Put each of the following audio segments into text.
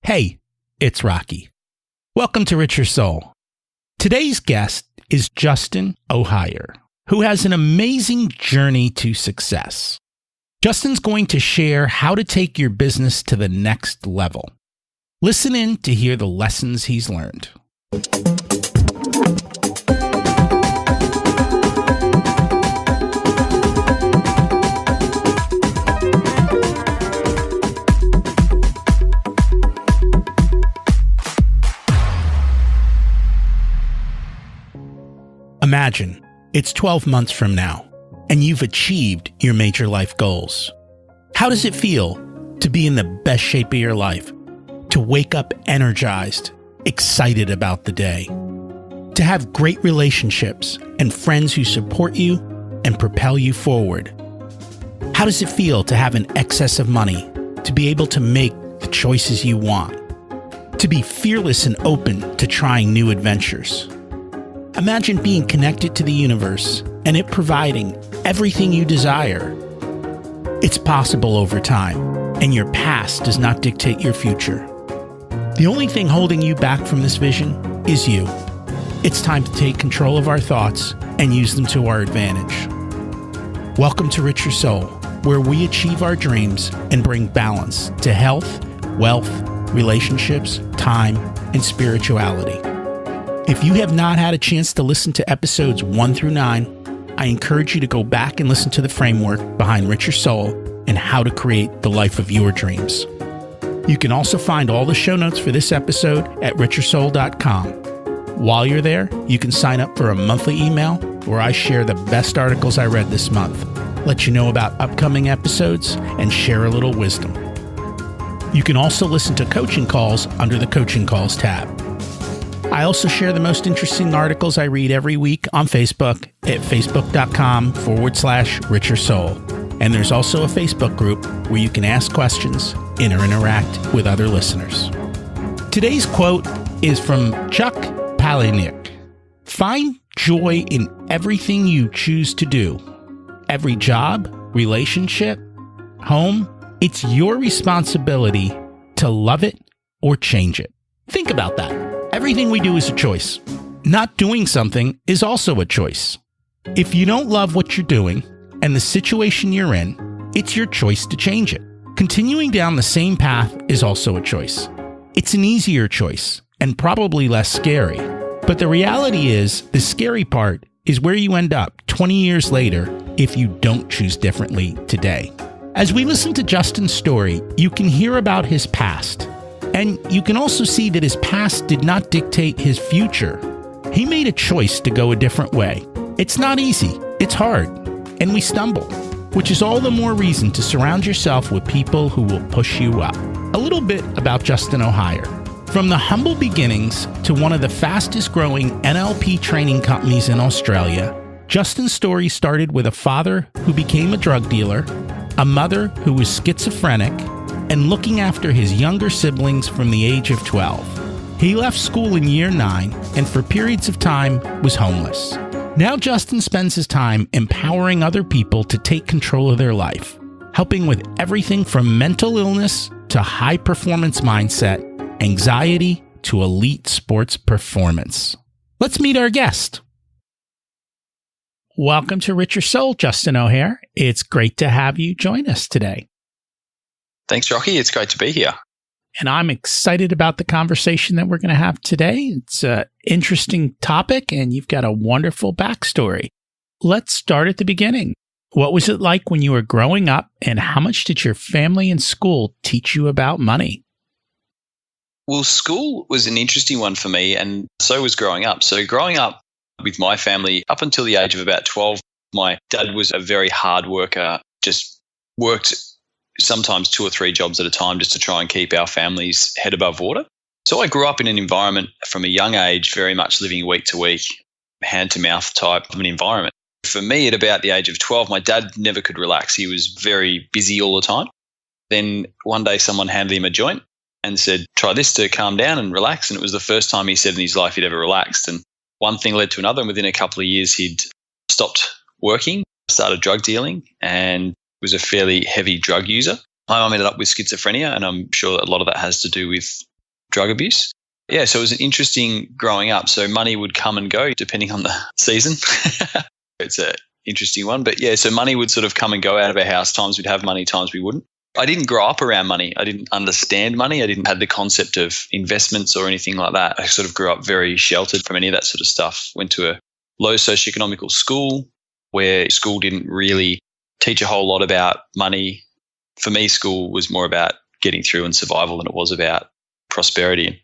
Hey, it's Rocky. Welcome to Richer Soul. Today's guest is Justin O'Hire, who has an amazing journey to success. Justin's going to share how to take your business to the next level. Listen in to hear the lessons he's learned. Imagine it's 12 months from now, and you've achieved your major life goals. How does it feel to be in the best shape of your life? To wake up energized, excited about the day? To have great relationships and friends who support you and propel you forward? How does it feel to have an excess of money, to be able to make the choices you want? To be fearless and open to trying new adventures? Imagine being connected to the universe and it providing everything you desire. It's possible over time, and your past does not dictate your future. The only thing holding you back from this vision is you. It's time to take control of our thoughts and use them to our advantage. Welcome to Richer Soul, where we achieve our dreams and bring balance to health, wealth, relationships, time, and spirituality. If you have not had a chance to listen to episodes 1 through 9, I encourage you to go back and listen to the framework behind Richer Soul and how to create the life of your dreams. You can also find all the show notes for this episode at richersoul.com. While you're there, you can sign up for a monthly email where I share the best articles I read this month, let you know about upcoming episodes, and share a little wisdom. You can also listen to coaching calls under the Coaching Calls tab. I also share the most interesting articles I read every week on Facebook at facebook.com/Richer Soul. And there's also a Facebook group where you can ask questions and interact with other listeners. Today's quote is from Chuck Palahniuk. Find joy in everything you choose to do. Every job, relationship, home, it's your responsibility to love it or change it. Think about that. Everything we do is a choice. Not doing something is also a choice. If you don't love what you're doing and the situation you're in, it's your choice to change it. Continuing down the same path is also a choice. It's an easier choice and probably less scary. But the reality is, the scary part is where you end up 20 years later if you don't choose differently today. As we listen to Justin's story, you can hear about his past. And you can also see that his past did not dictate his future. He made a choice to go a different way. It's not easy, it's hard, and we stumble, which is all the more reason to surround yourself with people who will push you up. A little bit about Justin O'Hire. From the humble beginnings to one of the fastest growing NLP training companies in Australia, Justin's story started with a father who became a drug dealer, a mother who was schizophrenic, and looking after his younger siblings from the age of 12. He left school in year 9 and for periods of time was homeless. Now Justin spends his time empowering other people to take control of their life, helping with everything from mental illness to high performance mindset, anxiety to elite sports performance. Let's meet our guest. Welcome to Richer Soul, Justin O'Hire. It's great to have you join us today. Thanks, Rocky. It's great to be here. And I'm excited about the conversation that we're going to have today. It's an interesting topic, and you've got a wonderful backstory. Let's start at the beginning. What was it like when you were growing up, and how much did your family and school teach you about money? Well, school was an interesting one for me, and so was growing up. So growing up with my family, up until the age of about 12, my dad was a very hard worker, just worked sometimes 2 or 3 jobs at a time just to try and keep our family's head above water. So I grew up in an environment from a young age, very much living week to week, hand to mouth type of an environment. For me, at about the age of 12, my dad never could relax. He was very busy all the time. Then one day someone handed him a joint and said, try this to calm down and relax. And it was the first time he said in his life he'd ever relaxed. And one thing led to another. And within a couple of years, he'd stopped working, started drug dealing, and was a fairly heavy drug user. My mum ended up with schizophrenia, and I'm sure that a lot of that has to do with drug abuse. Yeah, so it was an interesting growing up. So money would come and go depending on the season. It's an interesting one. But yeah, so money would sort of come and go out of our house. Times we'd have money, times we wouldn't. I didn't grow up around money. I didn't understand money. I didn't have the concept of investments or anything like that. I sort of grew up very sheltered from any of that sort of stuff. Went to a low socioeconomical school where school didn't really teach a whole lot about money. For me, school was more about getting through and survival than it was about prosperity.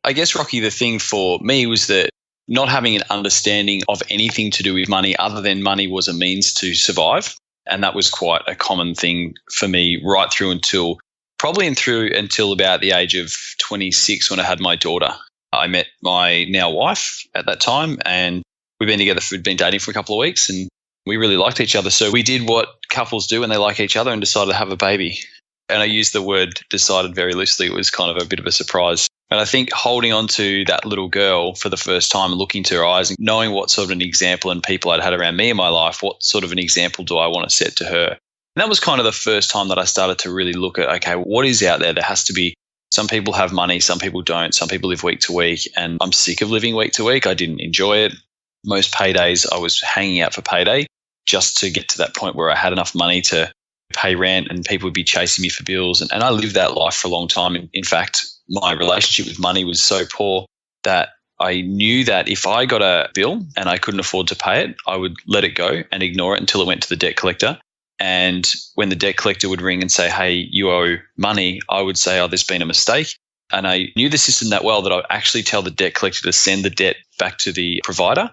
I guess, Rocky, the thing for me was that not having an understanding of anything to do with money other than money was a means to survive. And that was quite a common thing for me right through until about the age of 26 when I had my daughter. I met my now wife at that time, and we'd been dating for a couple of weeks, and we really liked each other. So we did what couples do when they like each other and decided to have a baby. And I use the word decided very loosely. It was kind of a bit of a surprise. And I think holding on to that little girl for the first time and looking into her eyes and knowing what sort of an example and people I'd had around me in my life, what sort of an example do I want to set to her? And that was kind of the first time that I started to really look at, okay, what is out there? There has to be, some people have money, some people don't, some people live week to week. And I'm sick of living week to week. I didn't enjoy it. Most paydays, I was hanging out for payday just to get to that point where I had enough money to pay rent and people would be chasing me for bills. And I lived that life for a long time. In fact, my relationship with money was so poor that I knew that if I got a bill and I couldn't afford to pay it, I would let it go and ignore it until it went to the debt collector. And when the debt collector would ring and say, hey, you owe money, I would say, oh, there's been a mistake. And I knew the system that well that I would actually tell the debt collector to send the debt back to the provider.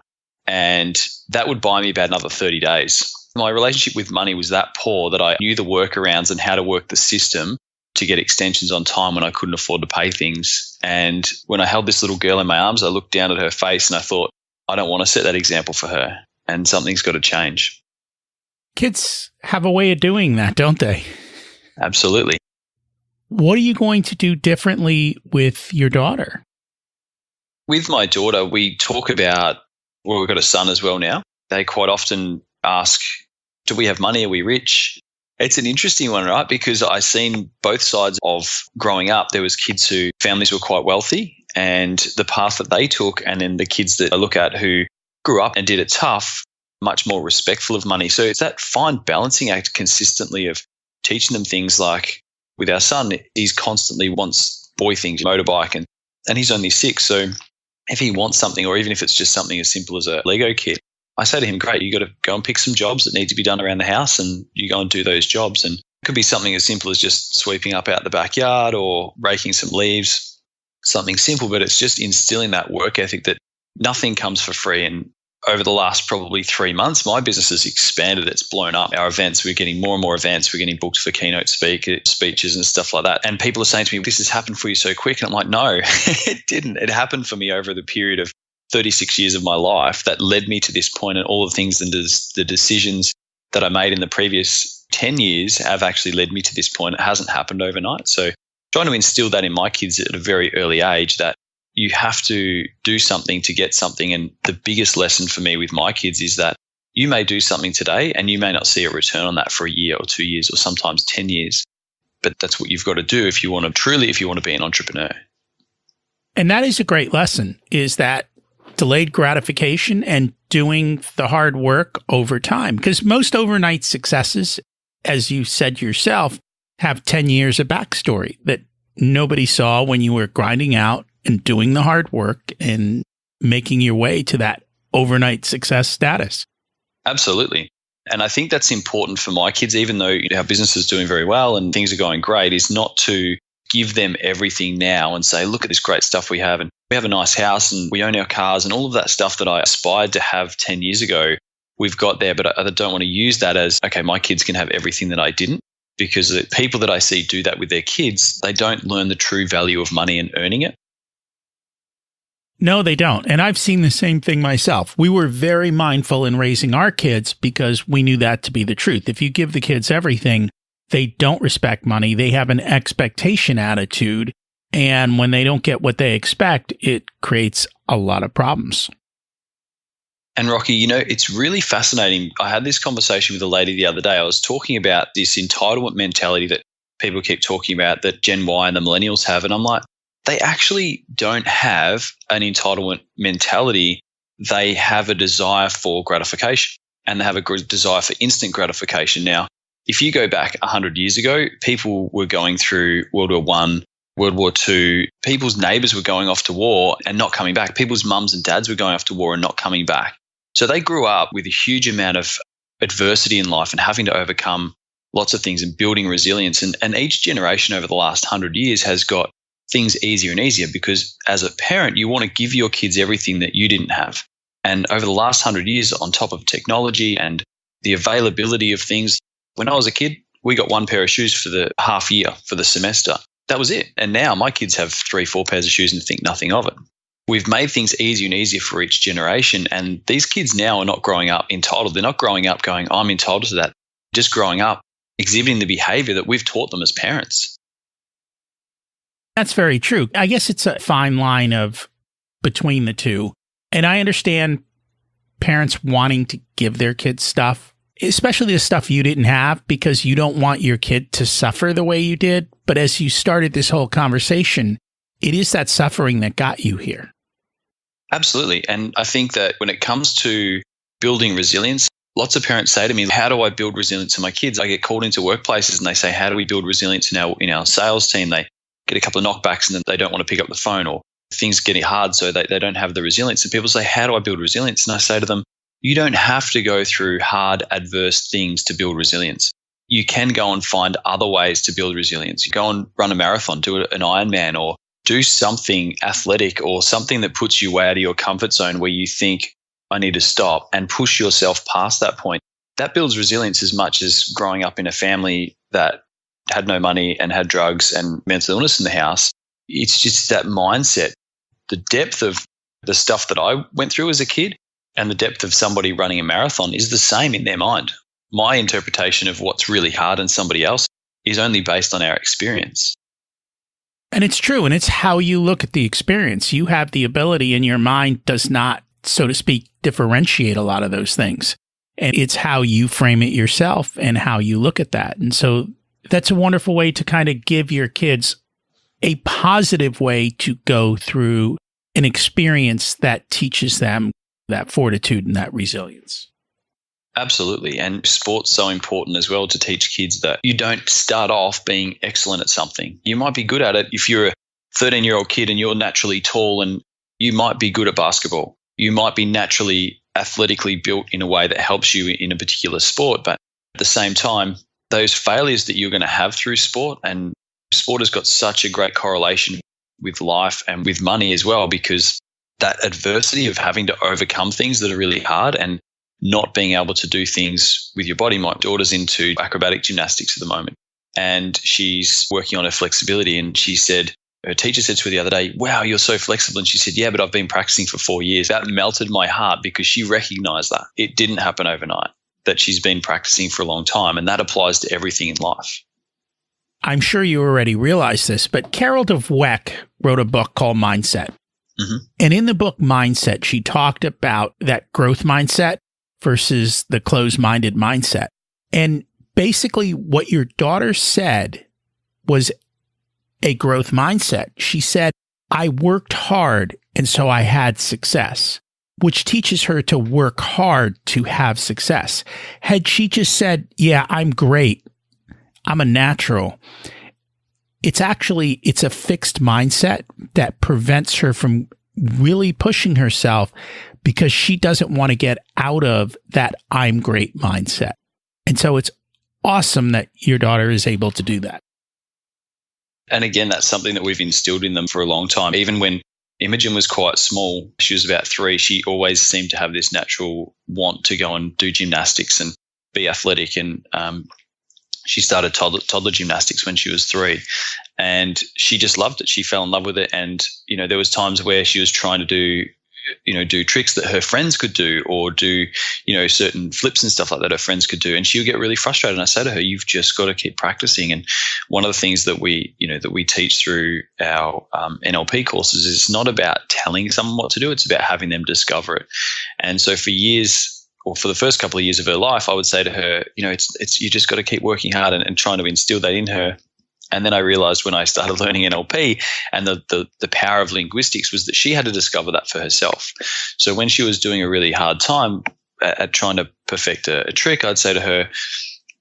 And that would buy me about another 30 days. My relationship with money was that poor that I knew the workarounds and how to work the system to get extensions on time when I couldn't afford to pay things. And when I held this little girl in my arms, I looked down at her face and I thought, I don't want to set that example for her, and something's got to change. Kids have a way of doing that, don't they? Absolutely. What are you going to do differently with your daughter? With my daughter, we talk about, we've got a son as well now. They quite often ask, do we have money? Are we rich? It's an interesting one, right? Because I've seen both sides of growing up. There was kids who families were quite wealthy and the path that they took, and then the kids that I look at who grew up and did it tough, much more respectful of money. So it's that fine balancing act consistently of teaching them things like with our son, he's constantly wants boy things, motorbike, and he's only 6. So if he wants something, or even if it's just something as simple as a Lego kit, I say to him, great, you got to go and pick some jobs that need to be done around the house, and you go and do those jobs. And it could be something as simple as just sweeping up out the backyard or raking some leaves, something simple, but it's just instilling that work ethic that nothing comes for free. And over the last probably 3 months, my business has expanded. It's blown up. Our events, we're getting more and more events. We're getting booked for keynote speeches and stuff like that. And people are saying to me, this has happened for you so quick. And I'm like, no, it didn't. It happened for me over the period of 36 years of my life that led me to this point, and all the things and the decisions that I made in the previous 10 years have actually led me to this point. It hasn't happened overnight. So trying to instill that in my kids at a very early age, that you have to do something to get something. And the biggest lesson for me with my kids is that you may do something today and you may not see a return on that for a year or 2 years or sometimes 10 years. But that's what you've got to do if you want to be an entrepreneur. And that is a great lesson, is that delayed gratification and doing the hard work over time. Because most overnight successes, as you said yourself, have 10 years of backstory that nobody saw when you were grinding out and doing the hard work and making your way to that overnight success status. Absolutely. And I think that's important for my kids, even though our business is doing very well and things are going great, is not to give them everything now and say, look at this great stuff we have. And we have a nice house and we own our cars and all of that stuff that I aspired to have 10 years ago, we've got there. But I don't want to use that as, okay, my kids can have everything that I didn't. Because the people that I see do that with their kids, they don't learn the true value of money and earning it. No, they don't. And I've seen the same thing myself. We were very mindful in raising our kids because we knew that to be the truth. If you give the kids everything, they don't respect money. They have an expectation attitude. And when they don't get what they expect, it creates a lot of problems. And Rocky, it's really fascinating. I had this conversation with a lady the other day. I was talking about this entitlement mentality that people keep talking about, that Gen Y and the millennials have. And I'm like, they actually don't have an entitlement mentality. They have a desire for gratification, and they have a desire for instant gratification. Now, if you go back 100 years ago, people were going through World War I, World War II. People's neighbors were going off to war and not coming back. People's mums and dads were going off to war and not coming back. So they grew up with a huge amount of adversity in life and having to overcome lots of things and building resilience. And each generation over the last 100 years has got things easier and easier, because as a parent, you want to give your kids everything that you didn't have. And over the last 100 years, on top of technology and the availability of things, when I was a kid, we got one pair of shoes for the half year, for the semester. That was it. And now my kids have 3-4 pairs of shoes and think nothing of it. We've made things easier and easier for each generation. And these kids now are not growing up entitled. They're not growing up going, I'm entitled to that. Just growing up exhibiting the behavior that we've taught them as parents. That's very true. I guess it's a fine line of between the two. And I understand parents wanting to give their kids stuff, especially the stuff you didn't have, because you don't want your kid to suffer the way you did. But as you started this whole conversation, it is that suffering that got you here. Absolutely. And I think that when it comes to building resilience, lots of parents say to me, how do I build resilience in my kids? I get called into workplaces and they say, how do we build resilience in our sales team? They get a couple of knockbacks and then they don't want to pick up the phone, or things getting hard so they don't have the resilience. And people say, how do I build resilience? And I say to them, you don't have to go through hard, adverse things to build resilience. You can go and find other ways to build resilience. You go and run a marathon, do an Ironman, or do something athletic or something that puts you way out of your comfort zone where you think, I need to stop, and push yourself past that point. That builds resilience as much as growing up in a family that had no money and had drugs and mental illness in the house. It's just that mindset. The depth of the stuff that I went through as a kid and the depth of somebody running a marathon is the same in their mind. My interpretation of what's really hard in somebody else is only based on our experience. And it's true. And it's how you look at the experience. You have the ability, and your mind does not, so to speak, differentiate a lot of those things. And it's how you frame it yourself and how you look at that. And so that's a wonderful way to kind of give your kids a positive way to go through an experience that teaches them that fortitude and that resilience. Absolutely. And sport's so important as well, to teach kids that you don't start off being excellent at something. You might be good at it if you're a 13-year-old kid and you're naturally tall, and you might be good at basketball. You might be naturally athletically built in a way that helps you in a particular sport. But at the same time, those failures that you're going to have through sport, and sport has got such a great correlation with life and with money as well, because that adversity of having to overcome things that are really hard and not being able to do things with your body. My daughter's into acrobatic gymnastics at the moment, and she's working on her flexibility. And she said, her teacher said to her the other day, wow, you're so flexible. And she said, yeah, but I've been practicing for 4 years. That melted my heart, because she recognized that it didn't happen overnight, that she's been practicing for a long time. And that applies to everything in life. I'm sure you already realize this, but Carol Dweck wrote a book called Mindset. Mm-hmm. And in the book Mindset, she talked about that growth mindset versus the closed-minded mindset. And basically what your daughter said was a growth mindset. She said, I worked hard, and so I had success, which teaches her to work hard to have success. Had she just said, yeah, I'm great, I'm a natural, it's a fixed mindset that prevents her from really pushing herself, because she doesn't want to get out of that I'm great mindset. And so it's awesome that your daughter is able to do that. And again, that's something that we've instilled in them for a long time. Even when Imogen was quite small, she was about 3, she always seemed to have this natural want to go and do gymnastics and be athletic. And she started toddler gymnastics when she was 3, and she just loved it. She fell in love with it. And, there was times where she was trying to do tricks that her friends could do, or do, certain flips and stuff like that her friends could do. And she would get really frustrated. And I say to her, you've just got to keep practicing. And one of the things that we teach through our NLP courses is not about telling someone what to do. It's about having them discover it. And so for years, or for the first couple of years of her life, I would say to her, it's you just got to keep working hard and trying to instill that in her. And then I realized when I started learning NLP and the power of linguistics was that she had to discover that for herself. So when she was doing a really hard time at trying to perfect a trick, I'd say to her,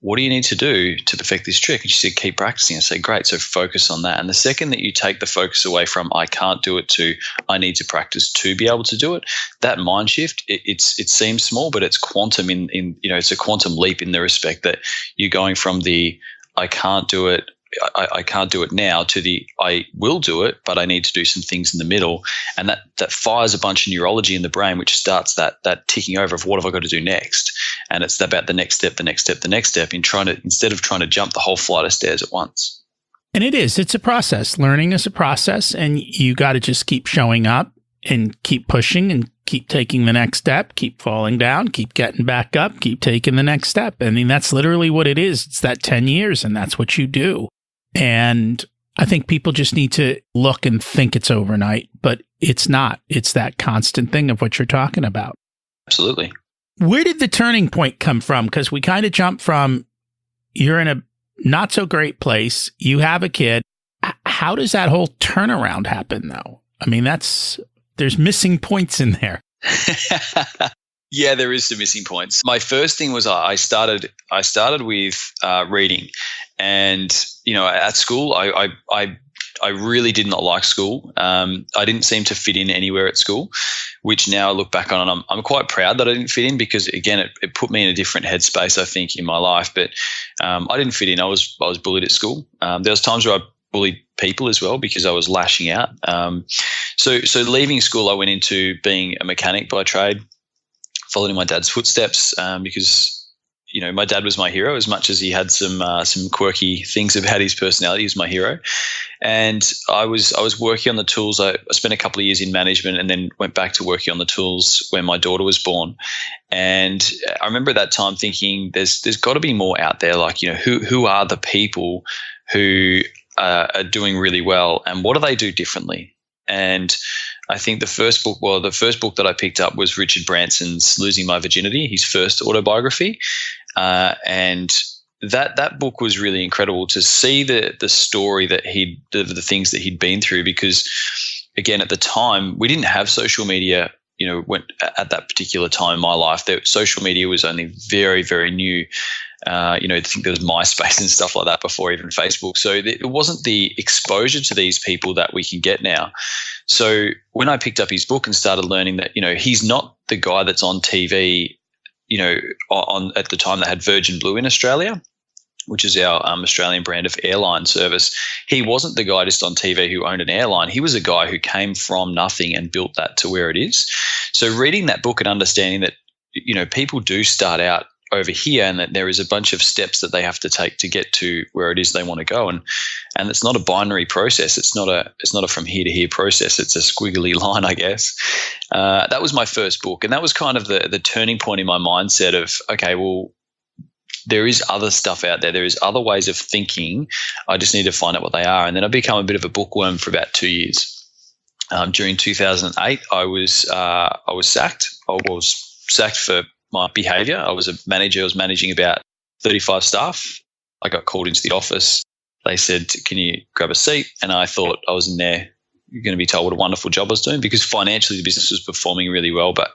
what do you need to do to perfect this trick? And she said, keep practicing. I say, great. So focus on that. And the second that you take the focus away from I can't do it to I need to practice to be able to do it, that mind shift, it seems small, but it's quantum in it's a quantum leap in the respect that you're going from the I can't do it, I can't do it now to the I will do it, but I need to do some things in the middle. And that fires a bunch of neurology in the brain, which starts that ticking over of what have I got to do next? And it's about the next step, instead of trying to jump the whole flight of stairs at once. And it's a process. Learning is a process, and you got to just keep showing up and keep pushing and keep taking the next step, keep falling down, keep getting back up, keep taking the next step. I mean, that's literally what it is. It's that 10 years, and that's what you do. And I think people just need to look and think it's overnight, but it's not. It's that constant thing of what you're talking about. Absolutely. Where did the turning point come from? Because we kind of jumped from you're in a not so great place, you have a kid. How does that whole turnaround happen, though? I mean, there's missing points in there. Yeah, there is some missing points. My first thing was I started with reading, and at school I really did not like school. I didn't seem to fit in anywhere at school, which now I look back on and I'm quite proud that I didn't fit in, because again it put me in a different headspace, I think, in my life. But I didn't fit in. I was bullied at school. There was times where I bullied people as well because I was lashing out. So leaving school, I went into being a mechanic by trade. Followed in my dad's footsteps because my dad was my hero. As much as he had some quirky things about his personality, he was my hero. And I was working on the tools. I spent a couple of years in management and then went back to working on the tools when my daughter was born. And I remember at that time thinking, there's got to be more out there. Like, who are the people who are doing really well, and what do they do differently? And I think the first book that I picked up was Richard Branson's Losing My Virginity, his first autobiography. And that book was really incredible to see the story that the things that he'd been through, because again, at the time, we didn't have social media, at that particular time in my life. Social media was only very, very new. I think there was MySpace and stuff like that before even Facebook. So it wasn't the exposure to these people that we can get now. So when I picked up his book and started learning that, he's not the guy that's on TV, at the time that had Virgin Blue in Australia, which is our Australian brand of airline service. He wasn't the guy just on TV who owned an airline. He was a guy who came from nothing and built that to where it is. So reading that book and understanding that, people do start out over here, and that there is a bunch of steps that they have to take to get to where it is they want to go, and it's not a binary process. It's not a from here to here process. It's a squiggly line, I guess. That was my first book, and that was kind of the turning point in my mindset of, okay, well, there is other stuff out there. There is other ways of thinking. I just need to find out what they are. And then I became a bit of a bookworm for about 2 years. During 2008, I was sacked. I was sacked for my behavior. I was a manager. I was managing about 35 staff. I got called into the office. They said, can you grab a seat? And I thought I was in there. You're going to be told what a wonderful job I was doing, because financially the business was performing really well, but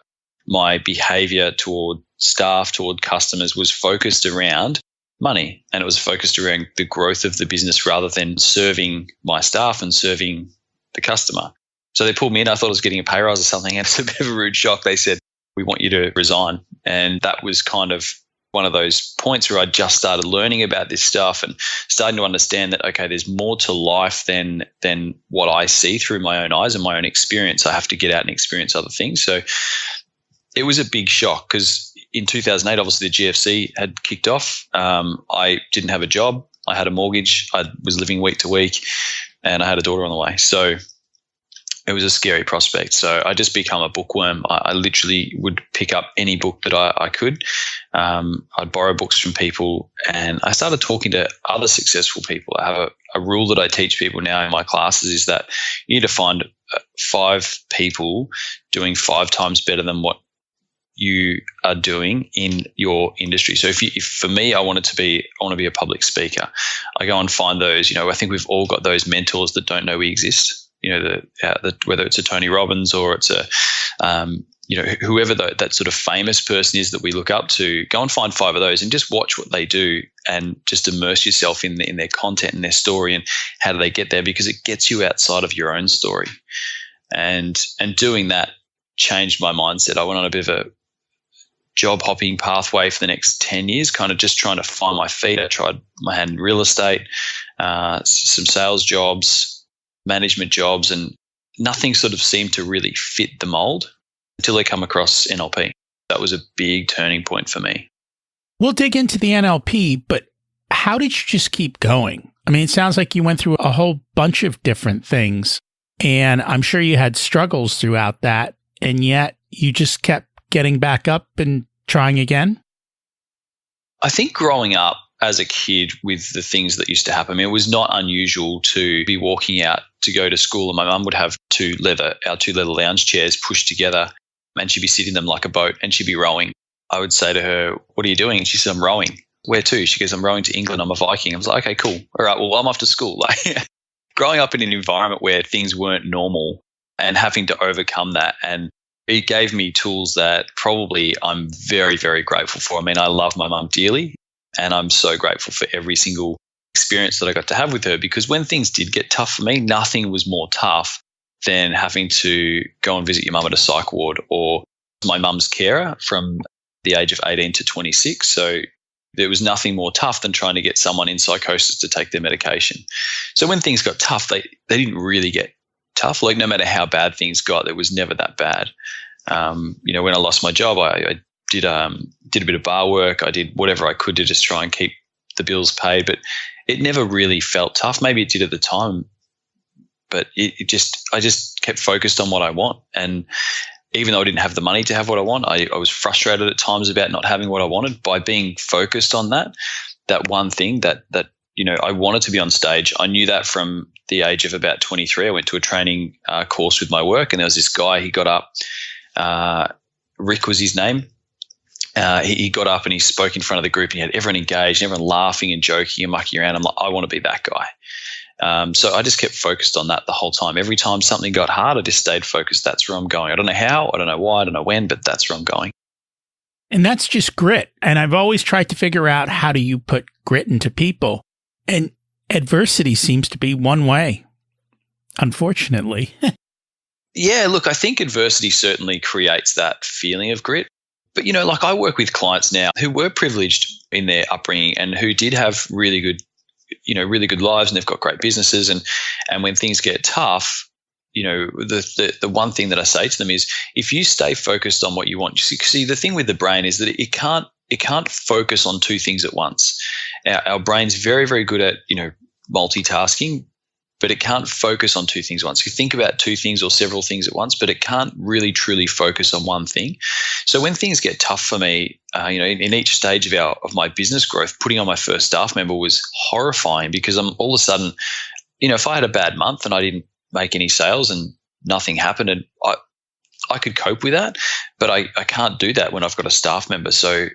my behavior toward staff, toward customers was focused around money, and it was focused around the growth of the business rather than serving my staff and serving the customer. So they pulled me in. I thought I was getting a pay rise or something, and it's a bit of a rude shock. They said, we want you to resign. And that was kind of one of those points where I just started learning about this stuff and starting to understand that, okay, there's more to life than what I see through my own eyes and my own experience. I have to get out and experience other things. So it was a big shock, because in 2008, obviously the GFC had kicked off. I didn't have a job. I had a mortgage. I was living week to week, and I had a daughter on the way. So it was a scary prospect. So I just become a bookworm. I literally would pick up any book that I could. I'd borrow books from people, and I started talking to other successful people. I have a rule that I teach people now in my classes, is that you need to find 5 people doing 5 times better than what you are doing in your industry. So if for me, I want to be a public speaker. I go and find those, I think we've all got those mentors that don't know we exist. Whether it's a Tony Robbins or it's a, whoever that sort of famous person is that we look up to, go and find 5 of those and just watch what they do and just immerse yourself in their content and their story and how do they get there, because it gets you outside of your own story. And doing that changed my mindset. I went on a bit of a job hopping pathway for the next 10 years, kind of just trying to find my feet. I tried my hand in real estate, some sales jobs, management jobs, and nothing sort of seemed to really fit the mold until I come across NLP. That was a big turning point for me. We'll dig into the NLP, but how did you just keep going? I mean, it sounds like you went through a whole bunch of different things, and I'm sure you had struggles throughout that, and yet you just kept getting back up and trying again? I think growing up as a kid with the things that used to happen, I mean, it was not unusual to be walking out to go to school, and my mum would have our two leather lounge chairs pushed together, and she'd be sitting them like a boat and she'd be rowing. I would say to her, "What are you doing?" And she said, "I'm rowing." "Where to?" She goes, "I'm rowing to England. I'm a Viking." I was like, "Okay, cool. All right, well, I'm off to school." Like growing up in an environment where things weren't normal and having to overcome that, and it gave me tools that probably I'm very, very grateful for. I mean, I love my mum dearly, and I'm so grateful for every single experience that I got to have with her, because when things did get tough for me, nothing was more tough than having to go and visit your mum at a psych ward, or my mum's carer from the age of 18 to 26. So there was nothing more tough than trying to get someone in psychosis to take their medication. So when things got tough, they didn't really get tough. Like no matter how bad things got, it was never that bad. When I lost my job, I did a bit of bar work. I did whatever I could to just try and keep the bills paid, but it never really felt tough. Maybe it did at the time, but I just kept focused on what I want. And even though I didn't have the money to have what I want, I was frustrated at times about not having what I wanted. By being focused on that one thing that I wanted to be on stage. I knew that from the age of about 23. I went to a training course with my work, and there was this guy, he got up, Rick was his name. He got up and he spoke in front of the group, and he had everyone engaged, everyone laughing and joking and mucking around. I'm like, I want to be that guy. So I just kept focused on that the whole time. Every time something got hard, I just stayed focused. That's where I'm going. I don't know how, I don't know why, I don't know when, but that's where I'm going. And that's just grit. And I've always tried to figure out, how do you put grit into people? And adversity seems to be one way, unfortunately. Yeah, look, I think adversity certainly creates that feeling of grit. But, like I work with clients now who were privileged in their upbringing and who did have really good lives, and they've got great businesses. And when things get tough, the one thing that I say to them is, if you stay focused on what you want, see, the thing with the brain is that it can't focus on two things at once. Our brain's very, very good at, multitasking, but it can't focus on two things at once. You think about two things or several things at once, but it can't really truly focus on one thing. So when things get tough for me, in each stage of my business growth, putting on my first staff member was horrifying, because I'm all of a sudden, if I had a bad month and I didn't make any sales and nothing happened, and I could cope with that, but I can't do that when I've got a staff member. So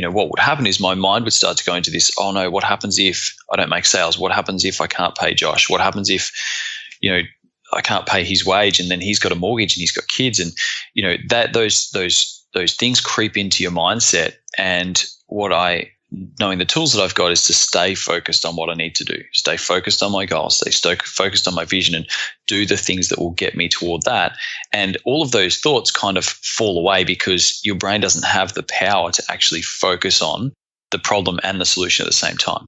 what would happen is my mind would start to go into this, oh no, what happens if I don't make sales? What happens if I can't pay Josh? What happens if, I can't pay his wage, and then he's got a mortgage and he's got kids, and, that those things creep into your mindset. And knowing the tools that I've got is to stay focused on what I need to do, stay focused on my goals, stay focused on my vision, and do the things that will get me toward that. And all of those thoughts kind of fall away because your brain doesn't have the power to actually focus on the problem and the solution at the same time.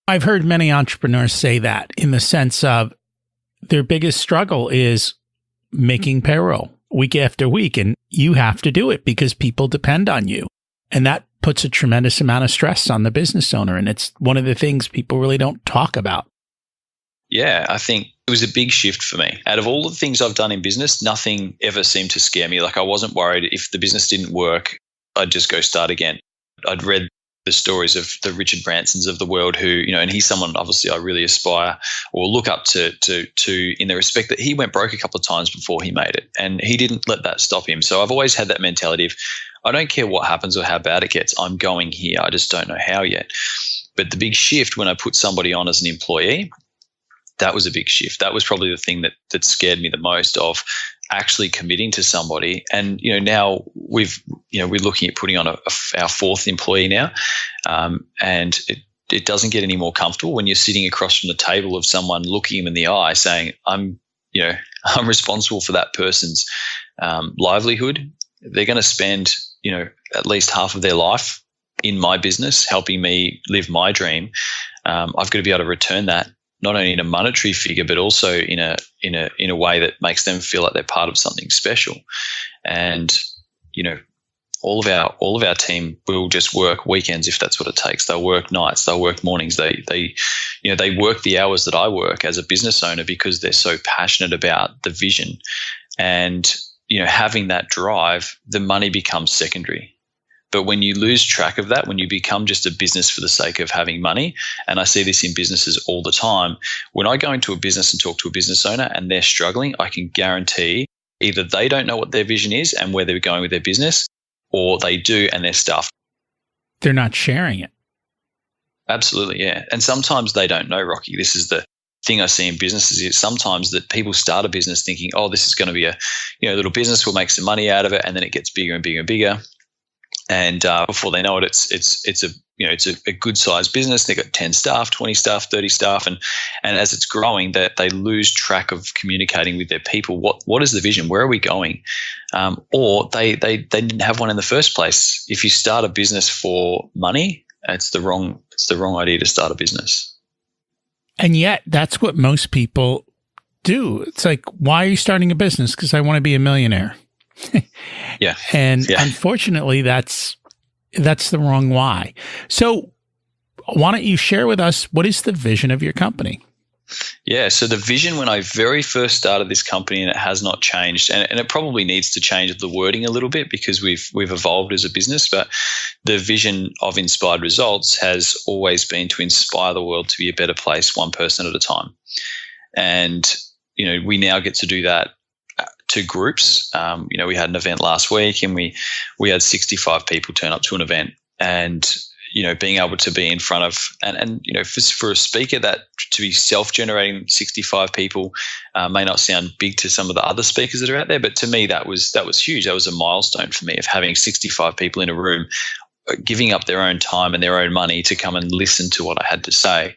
I've heard many entrepreneurs say that, in the sense of their biggest struggle is making payroll week after week, and you have to do it because people depend on you. And that puts a tremendous amount of stress on the business owner. And it's one of the things people really don't talk about. Yeah, I think it was a big shift for me. Out of all the things I've done in business, nothing ever seemed to scare me. Like I wasn't worried if the business didn't work, I'd just go start again. I'd read the stories of the Richard Bransons of the world who, and he's someone obviously I really aspire or look up to in the respect that he went broke a couple of times before he made it, and he didn't let that stop him. So I've always had that mentality of, I don't care what happens or how bad it gets, I'm going here. I just don't know how yet. But the big shift when I put somebody on as an employee, that was a big shift. That was probably the thing that scared me the most, of actually committing to somebody. And now we're looking at putting on our fourth employee now, and it doesn't get any more comfortable when you're sitting across from the table of someone, looking them in the eye, saying, I'm responsible for that person's livelihood. They're going to spend at least half of their life in my business, helping me live my dream. I've got to be able to return that, not only in a monetary figure, but also in a way that makes them feel like they're part of something special. And all of our team will just work weekends if that's what it takes. They'll work nights, they'll work mornings. They work the hours that I work as a business owner because they're so passionate about the vision. And having that drive, the money becomes secondary. But when you lose track of that, when you become just a business for the sake of having money, and I see this in businesses all the time, when I go into a business and talk to a business owner and they're struggling, I can guarantee either they don't know what their vision is and where they're going with their business, or they do and they're stuffed. They're not sharing it. Absolutely, yeah. And sometimes they don't know, Rocky. This is the thing I see in businesses, is sometimes that people start a business thinking, oh, this is going to be a little business, we'll make some money out of it, and then it gets bigger and bigger and bigger. And before they know it, it's a good sized business. They've got 10 staff, 20 staff, 30 staff, and as it's growing, that they lose track of communicating with their people. What is the vision? Where are we going? Or they didn't have one in the first place. If you start a business for money, it's the wrong idea to start a business. And yet, that's what most people do. It's like, why are you starting a business? Because I want to be a millionaire. Yeah. And unfortunately, that's the wrong why. So why don't you share with us, what is the vision of your company? Yeah. So the vision when I very first started this company, and it has not changed, and it probably needs to change the wording a little bit because we've evolved as a business, but the vision of Inspired Results has always been to inspire the world to be a better place, one person at a time. And, we now get to do that to groups. We had an event last week, and we had 65 people turn up to an event, and being able to be in front of and for a speaker, that to be self-generating 65 people may not sound big to some of the other speakers that are out there, but to me that was huge. That was a milestone for me, of having 65 people in a room giving up their own time and their own money to come and listen to what I had to say.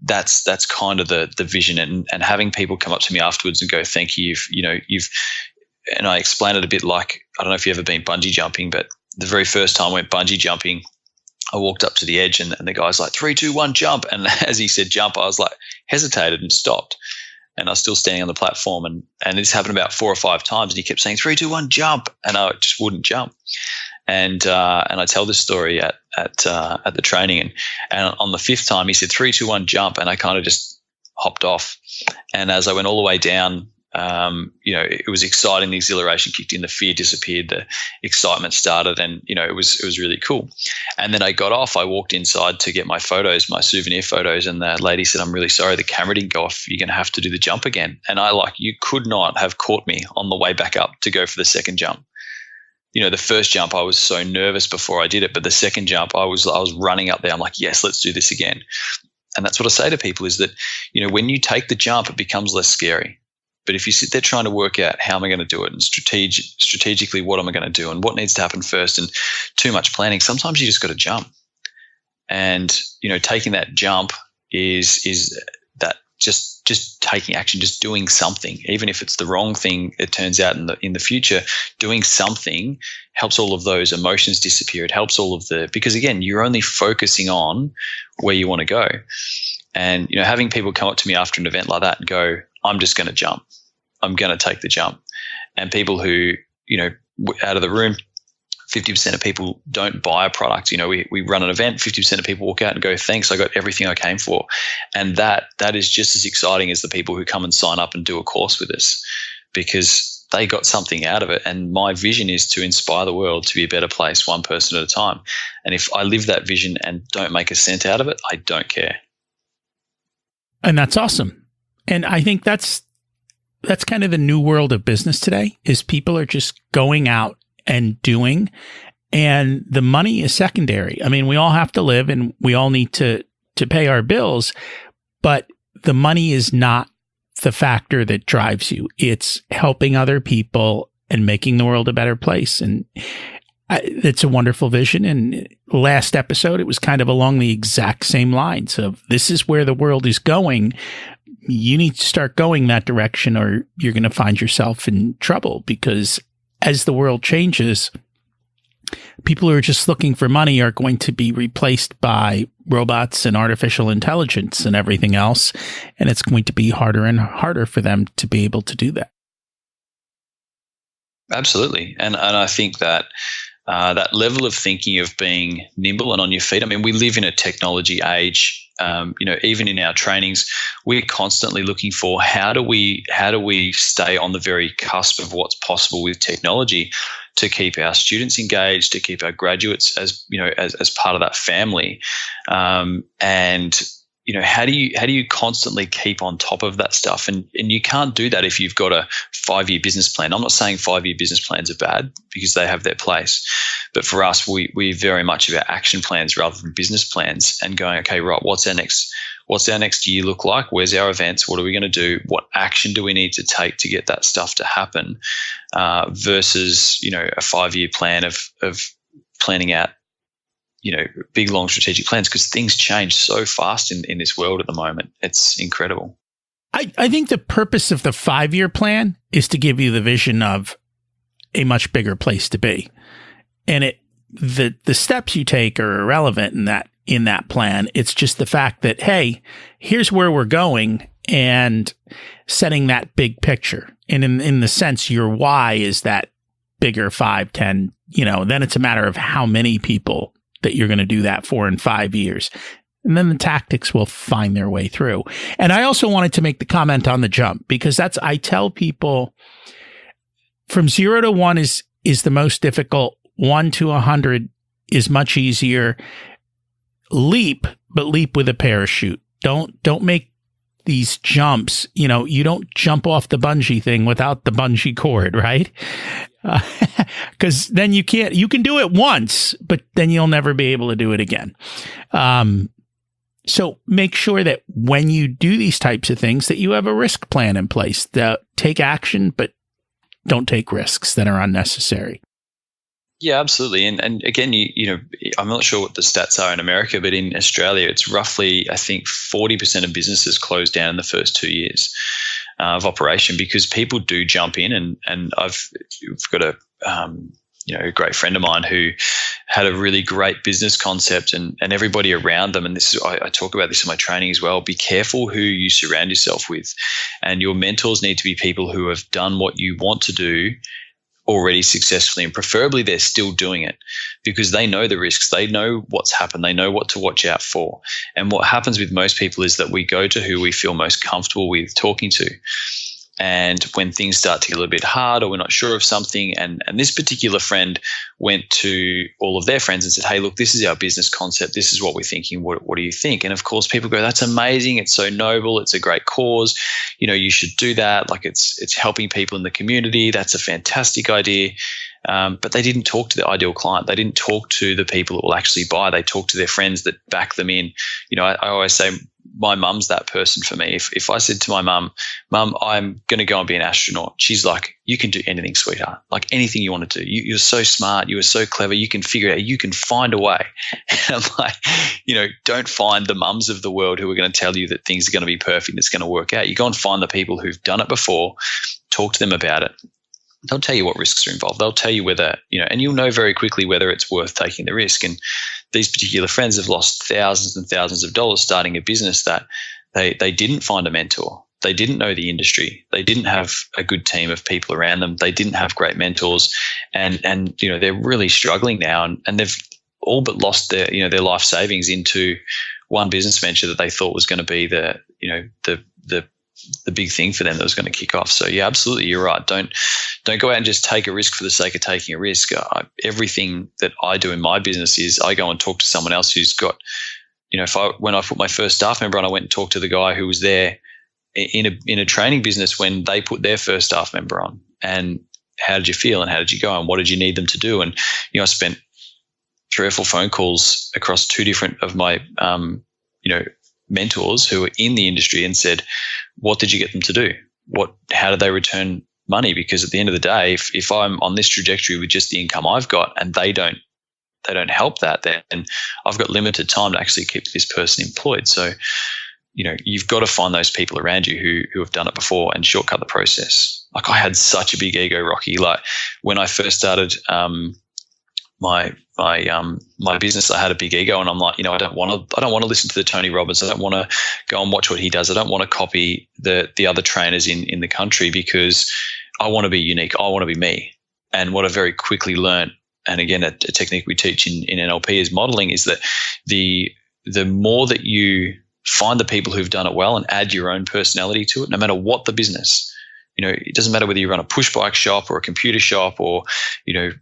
That's kind of the vision, and having people come up to me afterwards and go, thank you. And I explain it a bit like, I don't know if you've ever been bungee jumping, but the very first time I went bungee jumping, I walked up to the edge and the guy's like, 3, 2, 1, jump. And as he said jump, I was like, hesitated and stopped. And I was still standing on the platform, and this happened about 4 or 5 times, and he kept saying 3, 2, 1, jump, and I just wouldn't jump. And I tell this story at the training, and on the 5th time he said 3, 2, 1, jump, and I kind of just hopped off. And as I went all the way down, it was exciting. The exhilaration kicked in, the fear disappeared, the excitement started, and it was really cool. And then I got off. I walked inside to get my photos, my souvenir photos, and the lady said, "I'm really sorry, the camera didn't go off. You're going to have to do the jump again." And you could not have caught me on the way back up to go for the second jump. The first jump I was so nervous before I did it, but the second jump I was running up there. I'm like, yes, let's do this again. And that's what I say to people is that, when you take the jump, it becomes less scary. But if you sit there trying to work out how am I going to do it, and strategically what am I going to do, and what needs to happen first, and too much planning, sometimes you just got to jump. And taking that jump is that just taking action, just doing something, even if it's the wrong thing. It turns out in the future, doing something helps all of those emotions disappear. It helps because again, you're only focusing on where you want to go. And having people come up to me after an event like that and go, I'm just going to jump. I'm going to take the jump. And people who, out of the room, 50% of people don't buy a product. We run an event, 50% of people walk out and go, thanks, I got everything I came for. And that is just as exciting as the people who come and sign up and do a course with us, because they got something out of it. And my vision is to inspire the world to be a better place, one person at a time. And if I live that vision and don't make a cent out of it, I don't care. And that's awesome. And I think that's kind of the new world of business today, is people are just going out and doing, and the money is secondary. I mean, we all have to live and we all need to pay our bills, but the money is not the factor that drives you. It's helping other people and making the world a better place. And it's a wonderful vision. And last episode, it was kind of along the exact same lines of, this is where the world is going. You need to start going that direction, or you're going to find yourself in trouble, because as the world changes, people who are just looking for money are going to be replaced by robots and artificial intelligence and everything else. And it's going to be harder and harder for them to be able to do that. Absolutely. And I think that that level of thinking, of being nimble and on your feet. I mean, we live in a technology age. Even in our trainings, we're constantly looking for how do we stay on the very cusp of what's possible with technology to keep our students engaged, to keep our graduates as part of that family, and how do you constantly keep on top of that stuff? And you can't do that if you've got a 5-year business plan. I'm not saying 5-year business plans are bad, because they have their place. But for us, we very much about action plans rather than business plans, and going, okay, right, what's our next year look like? Where's our events? What are we going to do? What action do we need to take to get that stuff to happen? Versus, a 5-year plan of planning out, big, long strategic plans, because things change so fast in this world at the moment. It's incredible. I think the purpose of the 5-year plan is to give you the vision of a much bigger place to be. And the steps you take are irrelevant in that plan. It's just the fact that, hey, here's where we're going, and setting that big picture. And in the sense, your why is that bigger 5, 10, then it's a matter of how many people that you're going to do that for in 5 years. And then the tactics will find their way through. And I also wanted to make the comment on the jump, because I tell people, from 0 to 1 is the most difficult. 1 to 100 is much easier. Leap, but leap with a parachute. Don't make these jumps. You don't jump off the bungee thing without the bungee cord, right? Because then you can do it once, but then you'll never be able to do it again. So make sure that when you do these types of things, that you have a risk plan in place. Take action, but don't take risks that are unnecessary. Yeah, absolutely. And again, I'm not sure what the stats are in America, but in Australia, it's roughly, I think, 40% of businesses close down in the first 2 years of operation, because people do jump in. And I've got a great friend of mine who had a really great business concept, and everybody around them. And I talk about this in my training as well. Be careful who you surround yourself with, and your mentors need to be people who have done what you want to do already successfully, and preferably they're still doing it, because they know the risks, they know what's happened, they know what to watch out for. And what happens with most people is that we go to who we feel most comfortable with talking to. And when things start to get a little bit hard, or we're not sure of something, and this particular friend went to all of their friends and said, hey, look, this is our business concept. This is what we're thinking. What do you think? And of course, people go, that's amazing. It's so noble. It's a great cause. You should do that. Like it's helping people in the community. That's a fantastic idea. But they didn't talk to the ideal client. They didn't talk to the people that will actually buy. They talked to their friends that back them in. I always say, my mum's that person for me. If I said to my mum, I'm going to go and be an astronaut, she's like, you can do anything, sweetheart. Like anything you want to do. You're so smart. You are so clever. You can figure it out. You can find a way. And I'm like, don't find the mums of the world who are going to tell you that things are going to be perfect. It's going to work out. You go and find the people who've done it before, talk to them about it. They'll tell you what risks are involved. They'll tell you whether, and you'll know very quickly whether it's worth taking the risk. And these particular friends have lost thousands and thousands of dollars starting a business that they didn't find a mentor. They didn't know the industry. They didn't have a good team of people around them. They didn't have great mentors. And they're really struggling now, and they've all but lost their life savings into one business venture that they thought was going to be the the big thing for them that was going to kick off. So yeah, absolutely, you're right. Don't go out and just take a risk for the sake of taking a risk. Everything that I do in my business is I go and talk to someone else who's got, when I put my first staff member on, I went and talked to the guy who was there in a training business when they put their first staff member on, and how did you feel and how did you go and what did you need them to do? And I spent 3 or 4 phone calls across 2 different of my mentors who are in the industry and said, what did you get them to do? How did they return money? Because at the end of the day, if I'm on this trajectory with just the income I've got and they don't help that, then I've got limited time to actually keep this person employed. So, you've got to find those people around you who have done it before and shortcut the process. Like, I had such a big ego, Rocky. Like, when I first started my business, I had a big ego, and I'm like, I don't want to listen to the Tony Robbins. I don't want to go and watch what he does. I don't want to copy the other trainers in the country, because I want to be unique. I want to be me. And what I very quickly learned, and again, a technique we teach in NLP is modeling, is that the more that you find the people who've done it well and add your own personality to it, no matter what the business, it doesn't matter whether you run a push bike shop or a computer shop or, a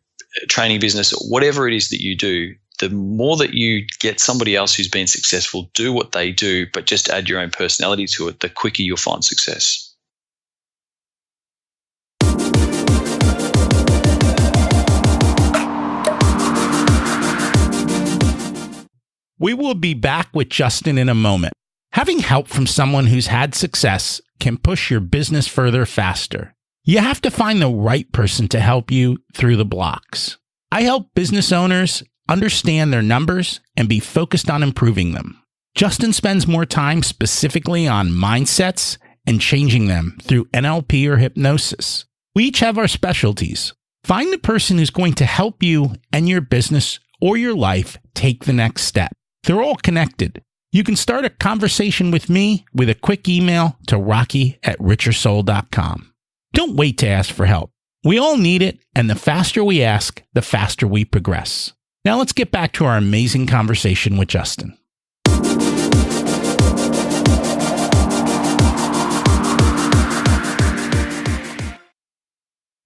training business, or whatever it is that you do, the more that you get somebody else who's been successful do what they do, but just add your own personality to it, the quicker you'll find success. We will be back with Justin in a moment. Having help from someone who's had success can push your business further faster. You have to find the right person to help you through the blocks. I help business owners understand their numbers and be focused on improving them. Justin spends more time specifically on mindsets and changing them through NLP or hypnosis. We each have our specialties. Find the person who's going to help you and your business or your life take the next step. They're all connected. You can start a conversation with me with a quick email to rocky@richersoul.com. Don't wait to ask for help. We all need it, and the faster we ask, the faster we progress. Now let's get back to our amazing conversation with Justin.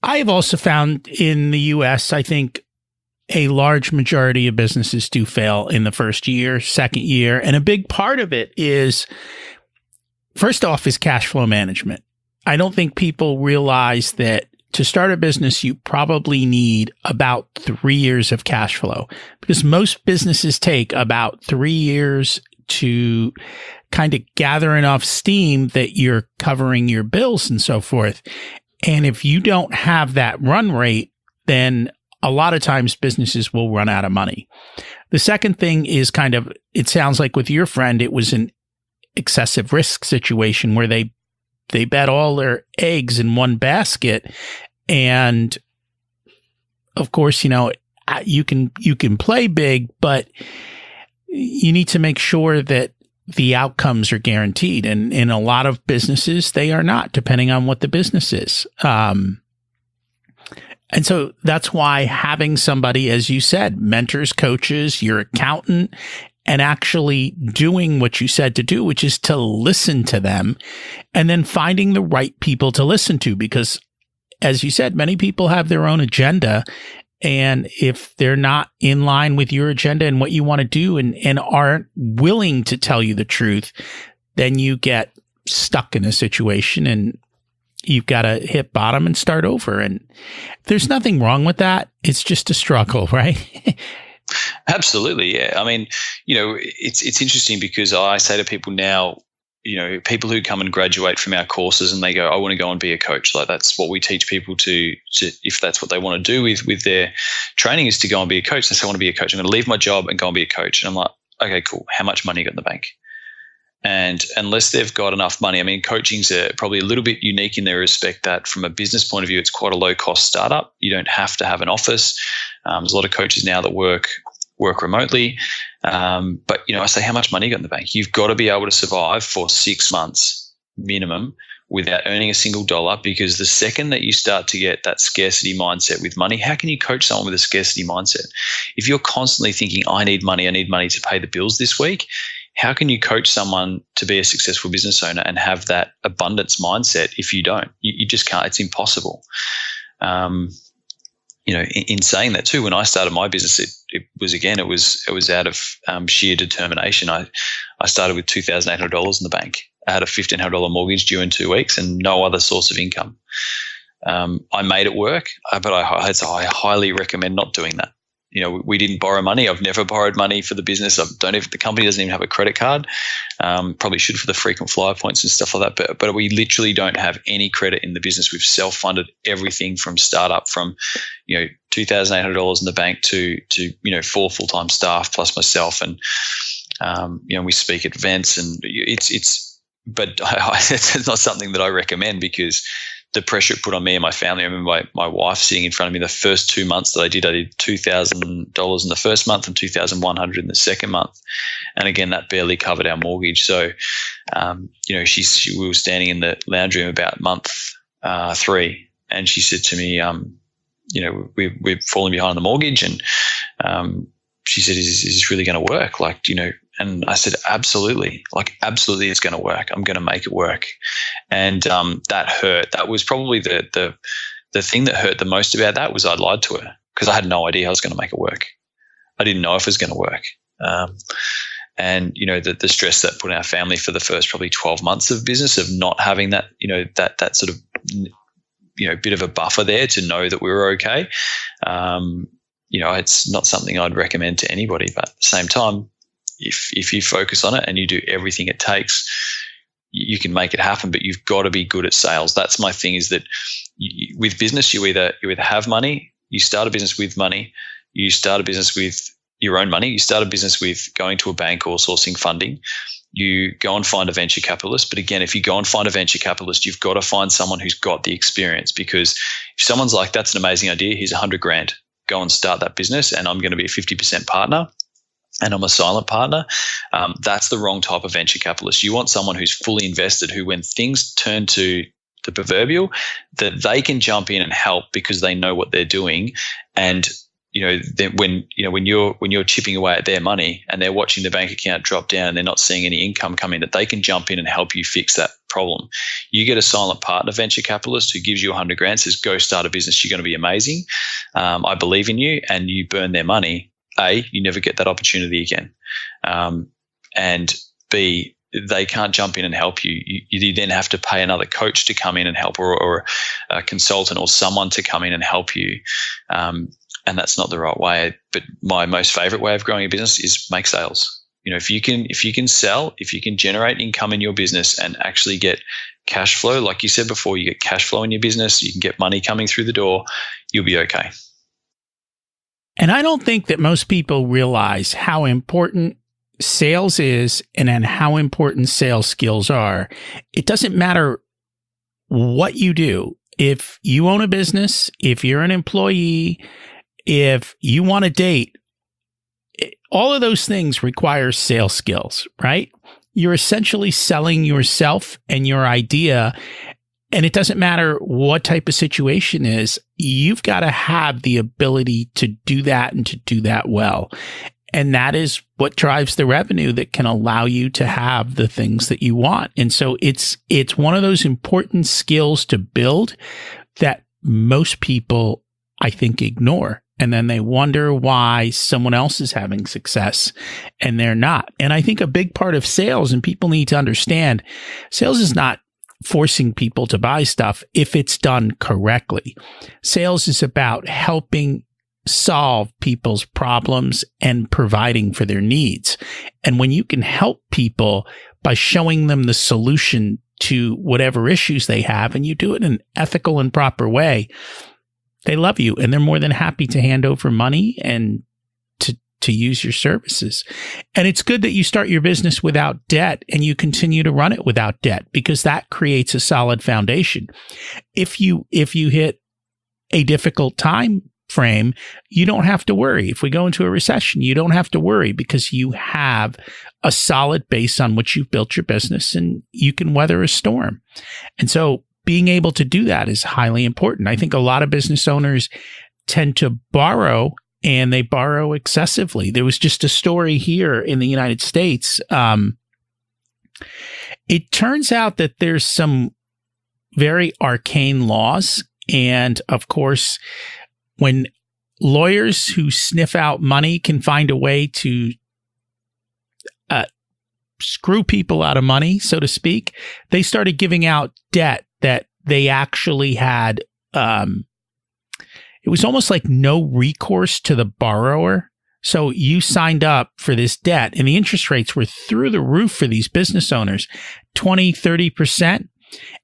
I have also found in the U.S., I think, a large majority of businesses do fail in the first year, second year. And a big part of it is, first off, is cash flow management. I don't think people realize that to start a business, you probably need about 3 years of cash flow, because most businesses take about 3 years to kind of gather enough steam that you're covering your bills and so forth. And if you don't have that run rate, then a lot of times businesses will run out of money. The second thing is it sounds like with your friend, it was an excessive risk situation where they bet all their eggs in one basket. And of course, you can play big, but you need to make sure that the outcomes are guaranteed. And in a lot of businesses, they are not, depending on what the business is. And so that's why having somebody, as you said, mentors, coaches, your accountant, and actually doing what you said to do, which is to listen to them, and then finding the right people to listen to. Because, as you said, many people have their own agenda. And if they're not in line with your agenda and what you want to do and aren't willing to tell you the truth, then you get stuck in a situation and you've got to hit bottom and start over. And there's nothing wrong with that. It's just a struggle, right? Absolutely. Yeah. I mean, it's interesting because I say to people now, people who come and graduate from our courses and they go, I want to go and be a coach. Like, that's what we teach people to if that's what they want to do with their training, is to go and be a coach. They say, I want to be a coach. I'm going to leave my job and go and be a coach. And I'm like, okay, cool. How much money you got in the bank? And unless they've got enough money, I mean, coaching's probably a little bit unique in their respect that from a business point of view, it's quite a low-cost startup. You don't have to have an office. There's a lot of coaches now that work remotely. But, I say, how much money you got in the bank? You've got to be able to survive for 6 months minimum without earning a single dollar, because the second that you start to get that scarcity mindset with money, how can you coach someone with a scarcity mindset? If you're constantly thinking, I need money to pay the bills this week, how can you coach someone to be a successful business owner and have that abundance mindset if you don't? You just can't. It's impossible. In saying that too, when I started my business, it was out of sheer determination. I started with $2,800 in the bank. I had a $1,500 mortgage due in 2 weeks and no other source of income. I made it work, but I highly recommend not doing that. We didn't borrow money. I've never borrowed money for the business. The company doesn't even have a credit card. Probably should for the frequent flyer points and stuff like that. But we literally don't have any credit in the business. We've self-funded everything from startup, from $2,800 in the bank to 4 full-time staff plus myself, and we speak at events, and but it's not something that I recommend because the pressure it put on me and my family. I remember my wife sitting in front of me the first 2 months that I did $2,000 in the first month and $2,100 in the second month. And again, that barely covered our mortgage. So, we were standing in the lounge room about month 3, and she said to me, we're falling behind on the mortgage. And she said, is this really going to work? And I said, absolutely. Absolutely, it's going to work. I'm going to make it work. And that hurt. That was probably the thing that hurt the most about that was I lied to her because I had no idea I was going to make it work. I didn't know if it was going to work. And the stress that put on our family for the first probably 12 months of business, of not having that, that sort of, bit of a buffer there to know that we were okay. It's not something I'd recommend to anybody, but at the same time, if you focus on it and you do everything it takes, you can make it happen. But you've got to be good at sales. That's my thing. Is that with business, you either have money, you start a business with money, you start a business with your own money, you start a business with going to a bank or sourcing funding. You go and find a venture capitalist. But again, if you go and find a venture capitalist, you've got to find someone who's got the experience, because if someone's like, that's an amazing idea, here's $100,000, go and start that business, and I'm going to be a 50% partner, and I'm a silent partner, that's the wrong type of venture capitalist. You want someone who's fully invested, who when things turn to the proverbial, that they can jump in and help because they know what they're doing. And when you're chipping away at their money and they're watching the bank account drop down and they're not seeing any income come in, that they can jump in and help you fix that problem. You get a silent partner venture capitalist who gives you $100,000, says, go start a business, you're going to be amazing. I believe in you, and you burn their money. A, you never get that opportunity again. And B, they can't jump in and help you. You then have to pay another coach to come in and help, or a consultant or someone to come in and help you. And that's not the right way. But my most favorite way of growing a business is make sales. If you can sell, if you can generate income in your business and actually get cash flow, like you said before, you get cash flow in your business, you can get money coming through the door, you'll be okay. And I don't think that most people realize how important sales is and then how important sales skills are. It doesn't matter what you do. If you own a business, if you're an employee, if you want to date, all of those things require sales skills, right? You're essentially selling yourself and your idea. And it doesn't matter what type of situation is, you've got to have the ability to do that and to do that well. And that is what drives the revenue that can allow you to have the things that you want. And so it's one of those important skills to build that most people, I think, ignore. And then they wonder why someone else is having success and they're not. And I think a big part of sales, and people need to understand, sales is not forcing people to buy stuff if it's done correctly. Sales is about helping solve people's problems and providing for their needs. And when you can help people by showing them the solution to whatever issues they have, and you do it in an ethical and proper way, they love you and they're more than happy to hand over money and to use your services. And it's good that you start your business without debt and you continue to run it without debt, because that creates a solid foundation. If you hit a difficult time frame, you don't have to worry. If we go into a recession, you don't have to worry, because you have a solid base on which you've built your business and you can weather a storm. And so being able to do that is highly important. I think a lot of business owners tend to borrow and they borrow excessively. There was just a story here in the United States. It turns out that there's some very arcane laws. And of course, when lawyers who sniff out money can find a way to screw people out of money, so to speak, they started giving out debt that they actually had. It was almost like no recourse to the borrower. So you signed up for this debt and the interest rates were through the roof for these business owners, 20, 30%.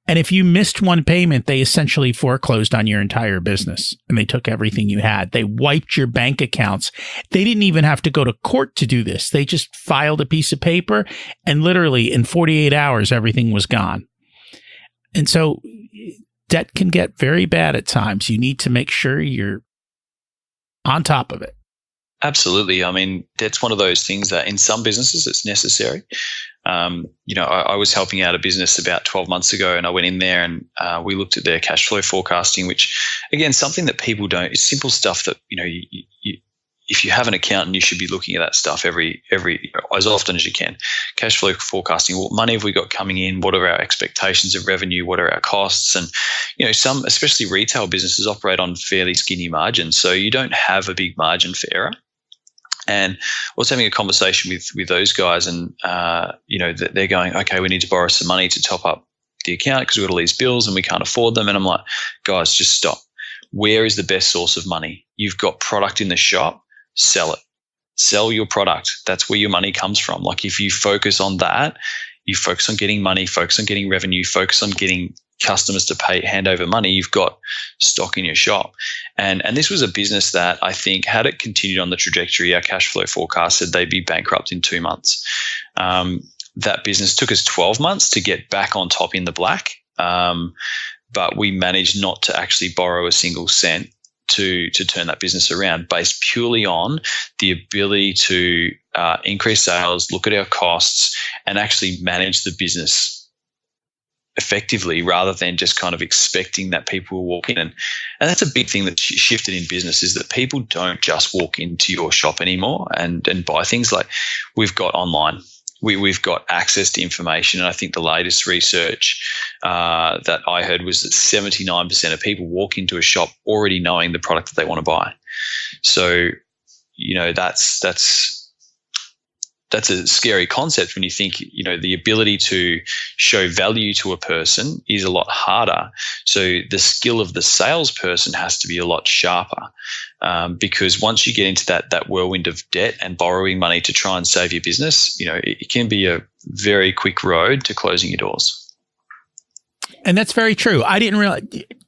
And if you missed one payment, they essentially foreclosed on your entire business and they took everything you had. They wiped your bank accounts. They didn't even have to go to court to do this. They just filed a piece of paper and literally in 48 hours, everything was gone. And so debt can get very bad at times. You need to make sure you're on top of it. Absolutely. I mean, debt's one of those things that in some businesses it's necessary. I was helping out a business about 12 months ago and I went in there and we looked at their cash flow forecasting, which again, something that people don't, it's simple stuff that, if you have an accountant, you should be looking at that stuff every as often as you can. Cash flow forecasting, what money have we got coming in? What are our expectations of revenue? What are our costs? And, some, especially retail businesses operate on fairly skinny margins. So you don't have a big margin for error. And I was having a conversation with those guys and, they're going, okay, we need to borrow some money to top up the account because we've got all these bills and we can't afford them. And I'm like, guys, just stop. Where is the best source of money? You've got product in the shop, sell it. Sell your product. That's where your money comes from. Like if you focus on that, you focus on getting money, focus on getting revenue, focus on getting customers to hand over money, you've got stock in your shop. And this was a business that I think had it continued on the trajectory, our cash flow forecast said they'd be bankrupt in 2 months. That business took us 12 months to get back on top in the black. But we managed not to actually borrow a single cent to turn that business around based purely on the ability to increase sales, look at our costs, and actually manage the business effectively rather than just kind of expecting that people will walk in. And that's a big thing that shifted in business is that people don't just walk into your shop anymore and buy things. Like we've got online. We've got access to information. And I think the latest research that I heard was that 79% of people walk into a shop already knowing the product that they want to buy. So, that's a scary concept when you think, the ability to show value to a person is a lot harder. So the skill of the salesperson has to be a lot sharper because once you get into that whirlwind of debt and borrowing money to try and save your business, it can be a very quick road to closing your doors. And that's very true. I didn't realize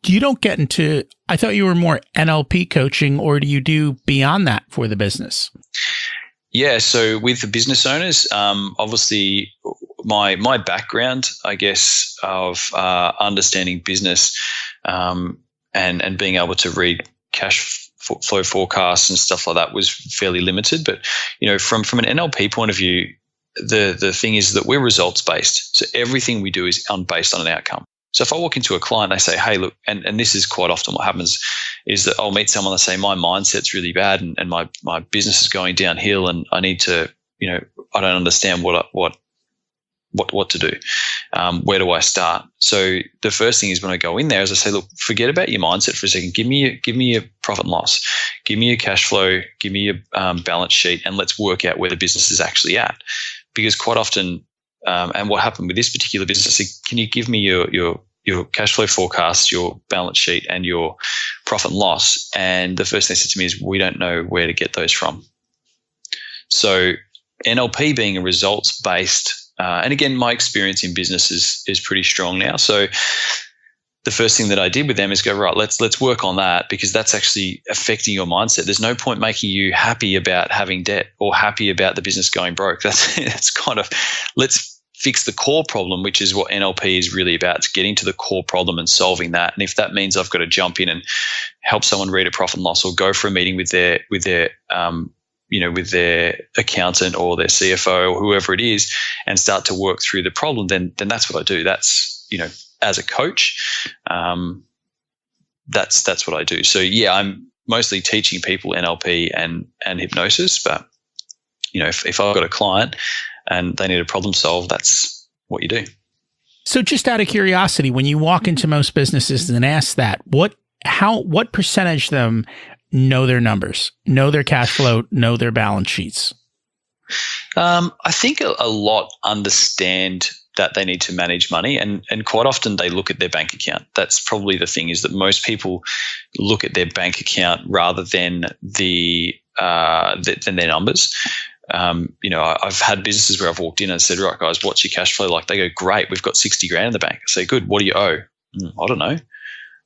you don't get into, I thought you were more NLP coaching, or do you do beyond that for the business? Yeah, so with the business owners, obviously my background, I guess, of understanding business and being able to read cash flow forecasts and stuff like that was fairly limited. But from an NLP point of view, the thing is that we're results based. So everything we do is based on an outcome. So if I walk into a client, they say, hey, look, and this is quite often what happens is that I'll meet someone that say, my mindset's really bad and my business is going downhill and I need to, I don't understand what to do. Where do I start? So the first thing is when I go in there is I say, look, forget about your mindset for a second. Give me your profit and loss. Give me your cash flow. Give me your balance sheet and let's work out where the business is actually at. Because quite often, and what happened with this particular business, I said, can you give me your cash flow forecast, your balance sheet, and your profit and loss? And the first thing they said to me is, we don't know where to get those from. So NLP being a results-based, and again, my experience in business is pretty strong now. So the first thing that I did with them is go, right, let's work on that because that's actually affecting your mindset. There's no point making you happy about having debt or happy about the business going broke. That's kind of, let's fix the core problem, which is what NLP is really about. It's getting to the core problem and solving that. And if that means I've got to jump in and help someone read a profit and loss or go for a meeting with their accountant or their CFO or whoever it is and start to work through the problem, then that's what I do. That's, as a coach, that's what I do. So yeah, mostly teaching people NLP and hypnosis. But, if I've got a client and they need a problem solved, that's what you do. So just out of curiosity, when you walk into most businesses and ask that, what percentage of them know their numbers, know their cash flow, know their balance sheets? I think a lot understand that they need to manage money, and quite often they look at their bank account. That's probably the thing, is that most people look at their bank account rather than than their numbers. I've had businesses where I've walked in and said, right, guys, what's your cash flow like? They go, great, we've got 60 grand in the bank. I say, good, what do you owe? I don't know.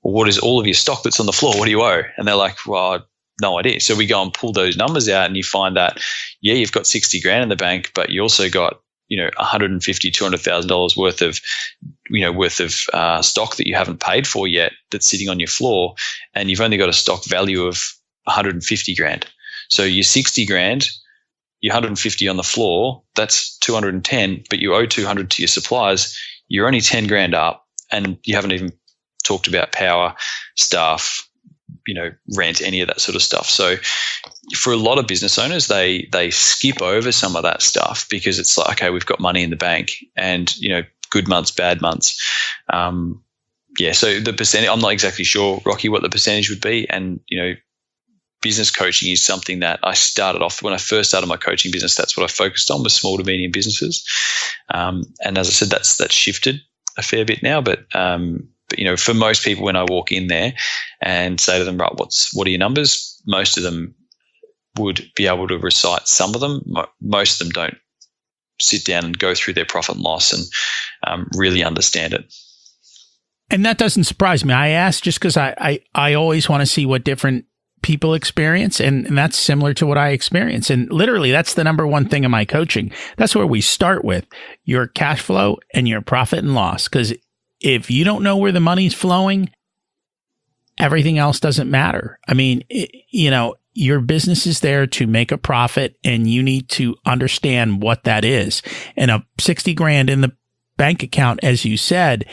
Well, what is all of your stock that's on the floor? What do you owe? And they're like, well, no idea. So we go and pull those numbers out, and you find that, yeah, you've got 60 grand in the bank, but you also got, $150,000, $200,000 worth of stock that you haven't paid for yet that's sitting on your floor, and you've only got a stock value of 150 grand. So your 60 grand, your 150 on the floor, that's 210, but you owe 200 to your suppliers. You're only 10 grand up, and you haven't even talked about power, staff, rent, any of that sort of stuff. So for a lot of business owners, they skip over some of that stuff because it's like, okay, we've got money in the bank, and, good months, bad months. So the percentage, I'm not exactly sure, Rocky, what the percentage would be. And, business coaching is something that I started off when I first started my coaching business. That's what I focused on, was small to medium businesses. And as I said, that's shifted a fair bit now. But for most people, when I walk in there and say to them, right, what are your numbers? Most of them would be able to recite some of them. Most of them don't sit down and go through their profit and loss and really understand it. And that doesn't surprise me. I ask just because I always want to see what different people experience, and that's similar to what I experience. And literally, that's the number one thing in my coaching. That's where we start with your cash flow and your profit and loss. Because if you don't know where the money's flowing, everything else doesn't matter. I mean, your business is there to make a profit, and you need to understand what that is. And a 60 grand in the bank account, as you said,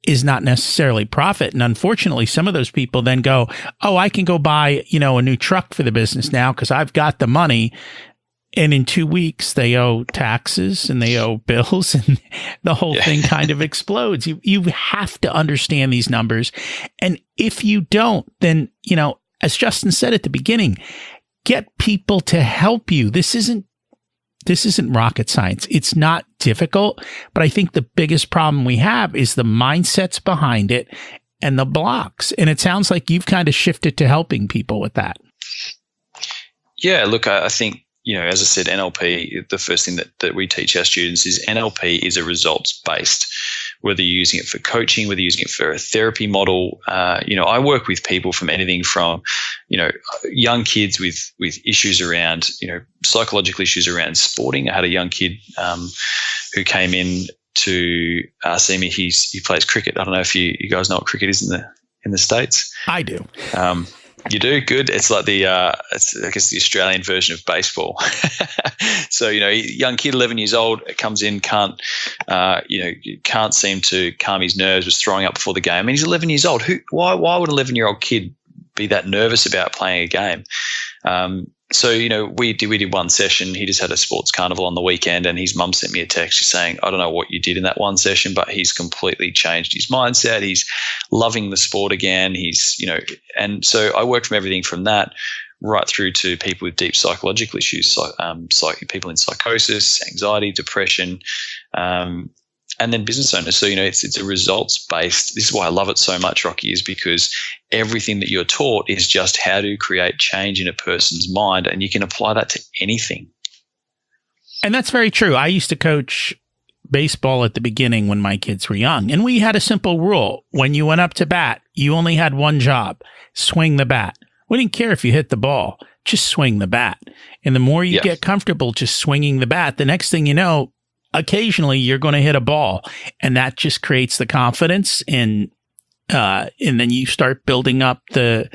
is not necessarily profit. And unfortunately, some of those people then go, oh, I can go buy, a new truck for the business now because I've got the money. And in 2 weeks, they owe taxes and they owe bills, and the whole thing kind of explodes. You have to understand these numbers. And if you don't, then, as Justin said at the beginning, get people to help you. This isn't rocket science. It's not difficult, but I think the biggest problem we have is the mindsets behind it and the blocks. And it sounds like you've kind of shifted to helping people with that. Yeah, look, I think, as I said, NLP, the first thing that we teach our students is NLP is a results-based, whether you're using it for coaching, whether you're using it for a therapy model. I work with people from anything from, young kids with issues around, psychological issues around sporting. I had a young kid who came in to see me. He plays cricket. I don't know if you guys know what cricket is in the States. I do. You do? Good. It's like it's, I guess, the Australian version of baseball. So, young kid, 11 years old, comes in, can't seem to calm his nerves, was throwing up before the game. I mean, he's 11 years old. Why would an 11-year-old kid be that nervous about playing a game? So, we did one session. He just had a sports carnival on the weekend, and his mum sent me a text saying, I don't know what you did in that one session, but he's completely changed his mindset. He's loving the sport again. And so I work from everything from that right through to people with deep psychological issues, so people in psychosis, anxiety, depression, and then business owners. So, it's a results-based. This is why I love it so much, Rocky, is because everything that you're taught is just how to create change in a person's mind, and you can apply that to anything. And that's very true. I used to coach baseball at the beginning when my kids were young, and we had a simple rule. When you went up to bat, you only had one job: swing the bat. We didn't care if you hit the ball, just swing the bat. And the more you get comfortable just swinging the bat, the next thing you know, occasionally you're going to hit a ball, and that just creates the confidence, and then you start building up that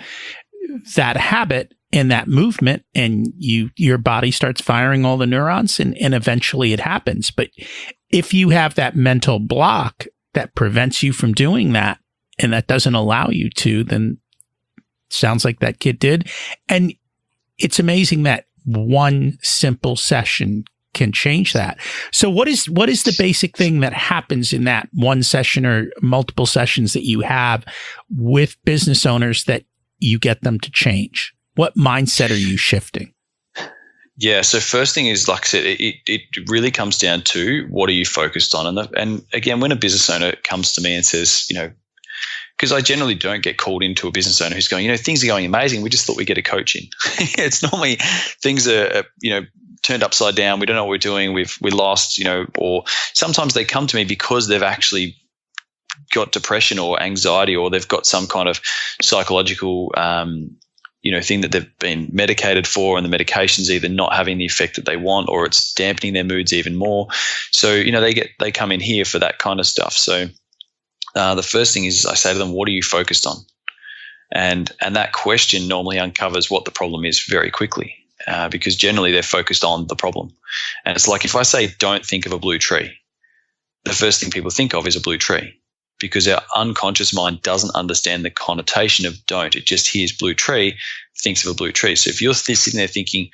habit and that movement, and your body starts firing all the neurons, and eventually it happens. But if you have that mental block that prevents you from doing that, and that doesn't allow you to, then sounds like that kid did. And it's amazing that one simple session can change that. So what is the basic thing that happens in that one session or multiple sessions that you have with business owners that you get them to change? What mindset are you shifting? Yeah. So first thing is, like I said, it really comes down to what are you focused on? And again, when a business owner comes to me and says, because I generally don't get called into a business owner who's going, things are going amazing. We just thought we'd get a coach in. It's normally things are, turned upside down. We don't know what we're doing. We lost, or sometimes they come to me because they've actually got depression or anxiety, or they've got some kind of psychological, thing that they've been medicated for, and the medication's either not having the effect that they want, or it's dampening their moods even more. So, they come in here for that kind of stuff. So the first thing is I say to them, what are you focused on? And that question normally uncovers what the problem is very quickly, because generally they're focused on the problem. And it's like if I say, don't think of a blue tree, the first thing people think of is a blue tree, because our unconscious mind doesn't understand the connotation of don't. It just hears blue tree, thinks of a blue tree. So if you're sitting there thinking,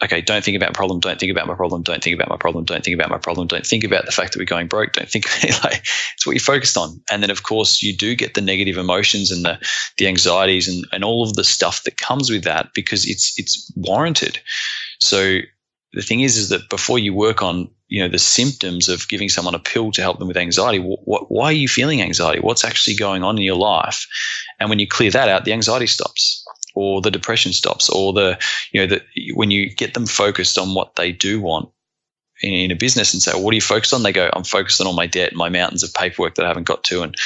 okay, don't think about my problem, don't think about my problem, don't think about my problem, don't think about my problem, don't think about the fact that we're going broke, don't think it's what you're focused on. And then, of course, you do get the negative emotions and the anxieties and all of the stuff that comes with that, because it's warranted. So the thing is that before you work on the symptoms of giving someone a pill to help them with anxiety, why are you feeling anxiety? What's actually going on in your life? And when you clear that out, the anxiety stops, or the depression stops, or when you get them focused on what they do want in a business and say, well, what are you focused on? They go, I'm focused on all my debt, my mountains of paperwork that I haven't got to, and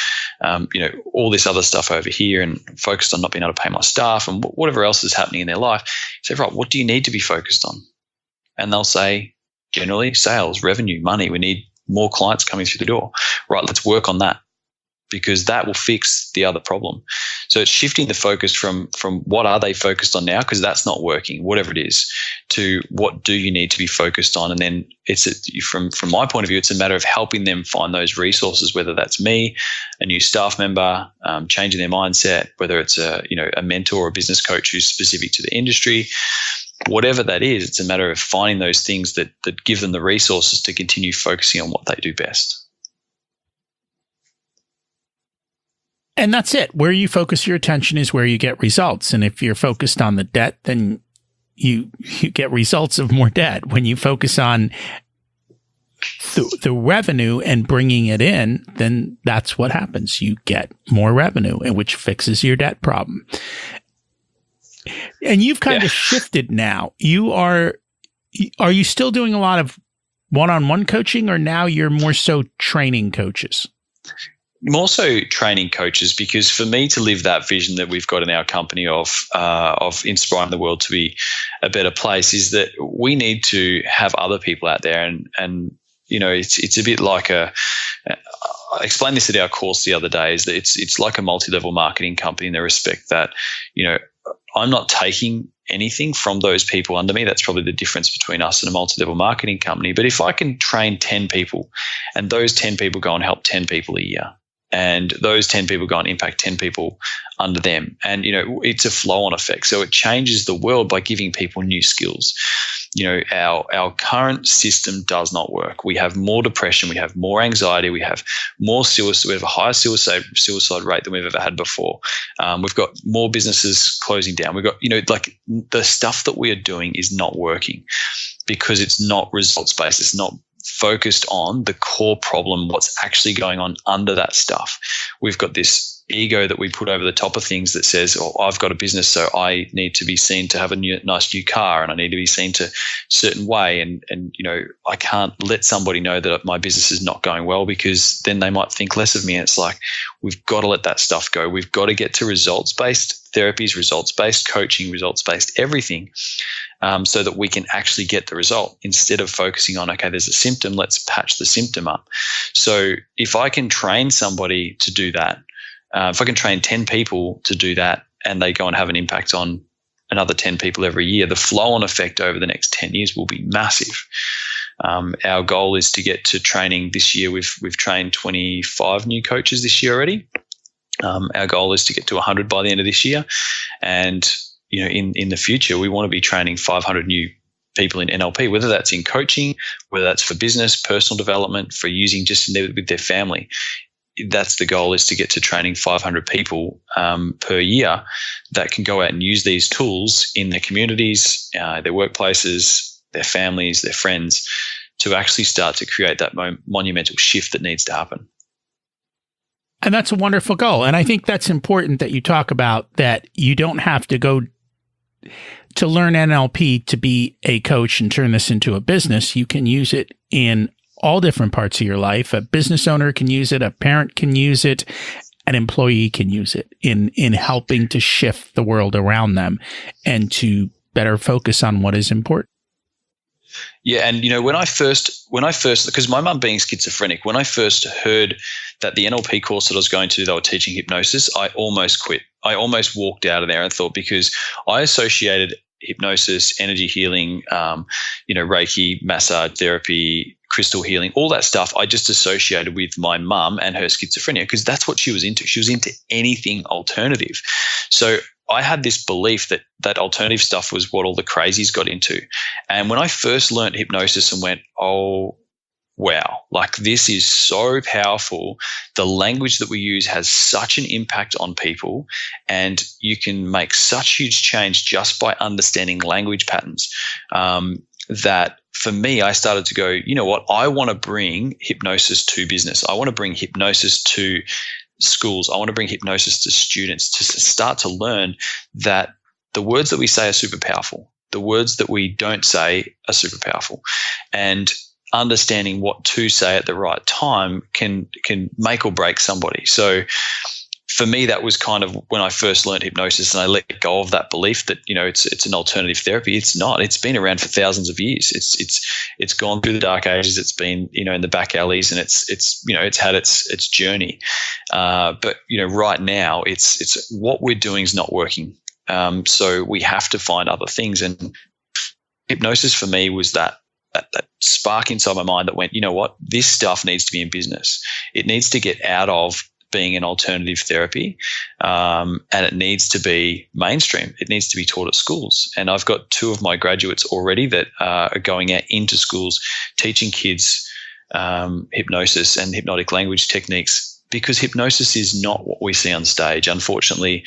all this other stuff over here, and focused on not being able to pay my staff and whatever else is happening in their life. You say, right, what do you need to be focused on? And they'll say, generally, sales, revenue, money. We need more clients coming through the door. Right, let's work on that, because that will fix the other problem. So it's shifting the focus from what are they focused on now, because that's not working, whatever it is, to what do you need to be focused on. And then from my point of view, it's a matter of helping them find those resources, whether that's me, a new staff member, changing their mindset, whether it's a mentor or a business coach who's specific to the industry. Whatever that is, it's a matter of finding those things that give them the resources to continue focusing on what they do best. And that's it. Where you focus your attention is where you get results. And if you're focused on the debt, then you get results of more debt. When you focus on the revenue and bringing it in, then that's what happens. You get more revenue, which fixes your debt problem. And you've kind of shifted now. Are you still doing a lot of one-on-one coaching, or now you're more so training coaches? More so training coaches, because for me to live that vision that we've got in our company of inspiring the world to be a better place, is that we need to have other people out there, and it's a bit like I explained this at our course the other day, is that it's like a multi-level marketing company in the respect that I'm not taking anything from those people under me. That's probably the difference between us and a multi-level marketing company. But if I can train 10 people, and those 10 people go and help 10 people a year, and those 10 people go and impact 10 people under them, and it's a flow-on effect. So it changes the world by giving people new skills. Our current system does not work. We have more depression, we have more anxiety, we have more suicide, we have a higher suicide rate than we've ever had before. We've got more businesses closing down. We've got, the stuff that we are doing is not working because it's not results-based. It's not focused on the core problem, what's actually going on under that stuff. We've got this ego that we put over the top of things that says, oh, I've got a business, so I need to be seen to have a nice new car, and I need to be seen to a certain way. And I can't let somebody know that my business is not going well, because then they might think less of me. And it's like, we've got to let that stuff go. We've got to get to results-based therapies, results-based coaching, results-based everything, so that we can actually get the result, instead of focusing on, okay, there's a symptom, let's patch the symptom up. So if I can train somebody to do that, if I can train 10 people to do that, and they go and have an impact on another 10 people every year, the flow-on effect over the next 10 years will be massive. Our goal is to get to training this year. We've trained 25 new coaches this year already. Our goal is to get to 100 by the end of this year. And, in the future, we want to be training 500 new people in NLP, whether that's in coaching, whether that's for business, personal development, for using just with their family. That's the goal, is to get to training 500 people per year that can go out and use these tools in their communities, their workplaces, their families, their friends, to actually start to create that monumental shift that needs to happen. And that's a wonderful goal. And I think that's important that you talk about, that you don't have to go to learn NLP to be a coach and turn this into a business. You can use it in all different parts of your life. A business owner can use it, a parent can use it, an employee can use it in helping to shift the world around them and to better focus on what is important. Yeah, and when I first, because my mum being schizophrenic, when I first heard that the NLP course that I was going to, they were teaching hypnosis, I almost quit. I almost walked out of there and thought, because I associated hypnosis, energy healing, Reiki, massage therapy, crystal healing, all that stuff I just associated with my mum and her schizophrenia, because that's what she was into. She was into anything alternative. So I had this belief that alternative stuff was what all the crazies got into. And when I first learned hypnosis and went, oh, wow, like this is so powerful. The language that we use has such an impact on people, and you can make such huge change just by understanding language patterns, that for me, I started to go, you know what, I want to bring hypnosis to business. I want to bring hypnosis to schools. I want to bring hypnosis to students, to start to learn that the words that we say are super powerful. The words that we don't say are super powerful. And understanding what to say at the right time can make or break somebody. So for me, that was kind of when I first learned hypnosis, and I let go of that belief that, it's an alternative therapy. It's not. It's been around for thousands of years. It's gone through the dark ages. It's been, in the back alleys, and it's had its journey. But right now it's what we're doing is not working. So we have to find other things. And hypnosis for me was that spark inside my mind that went, you know what, this stuff needs to be in business. It needs to get out of being an alternative therapy, and it needs to be mainstream. It needs to be taught at schools. And I've got 2 of my graduates already that are going out into schools teaching kids hypnosis and hypnotic language techniques, because hypnosis is not what we see on stage. Unfortunately,